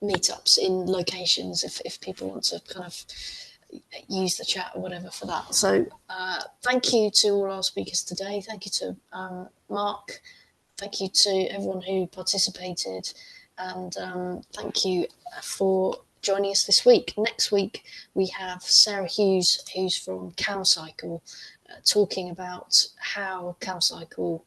meetups in locations if people want to kind of use the chat or whatever for that. So thank you to all our speakers today. Thank you to Mark. Thank you to everyone who participated, and thank you for joining us this week. Next week we have Sarah Hughes, who's from CamCycle, talking about how CamCycle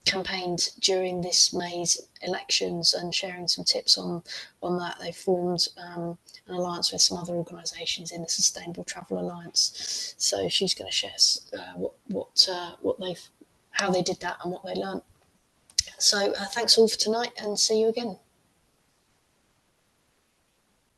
campaigned during this May's elections and sharing some tips on that. They formed an alliance with some other organisations in the Sustainable Travel Alliance. So she's going to share how they did that and what they learned. So thanks all for tonight, and see you again.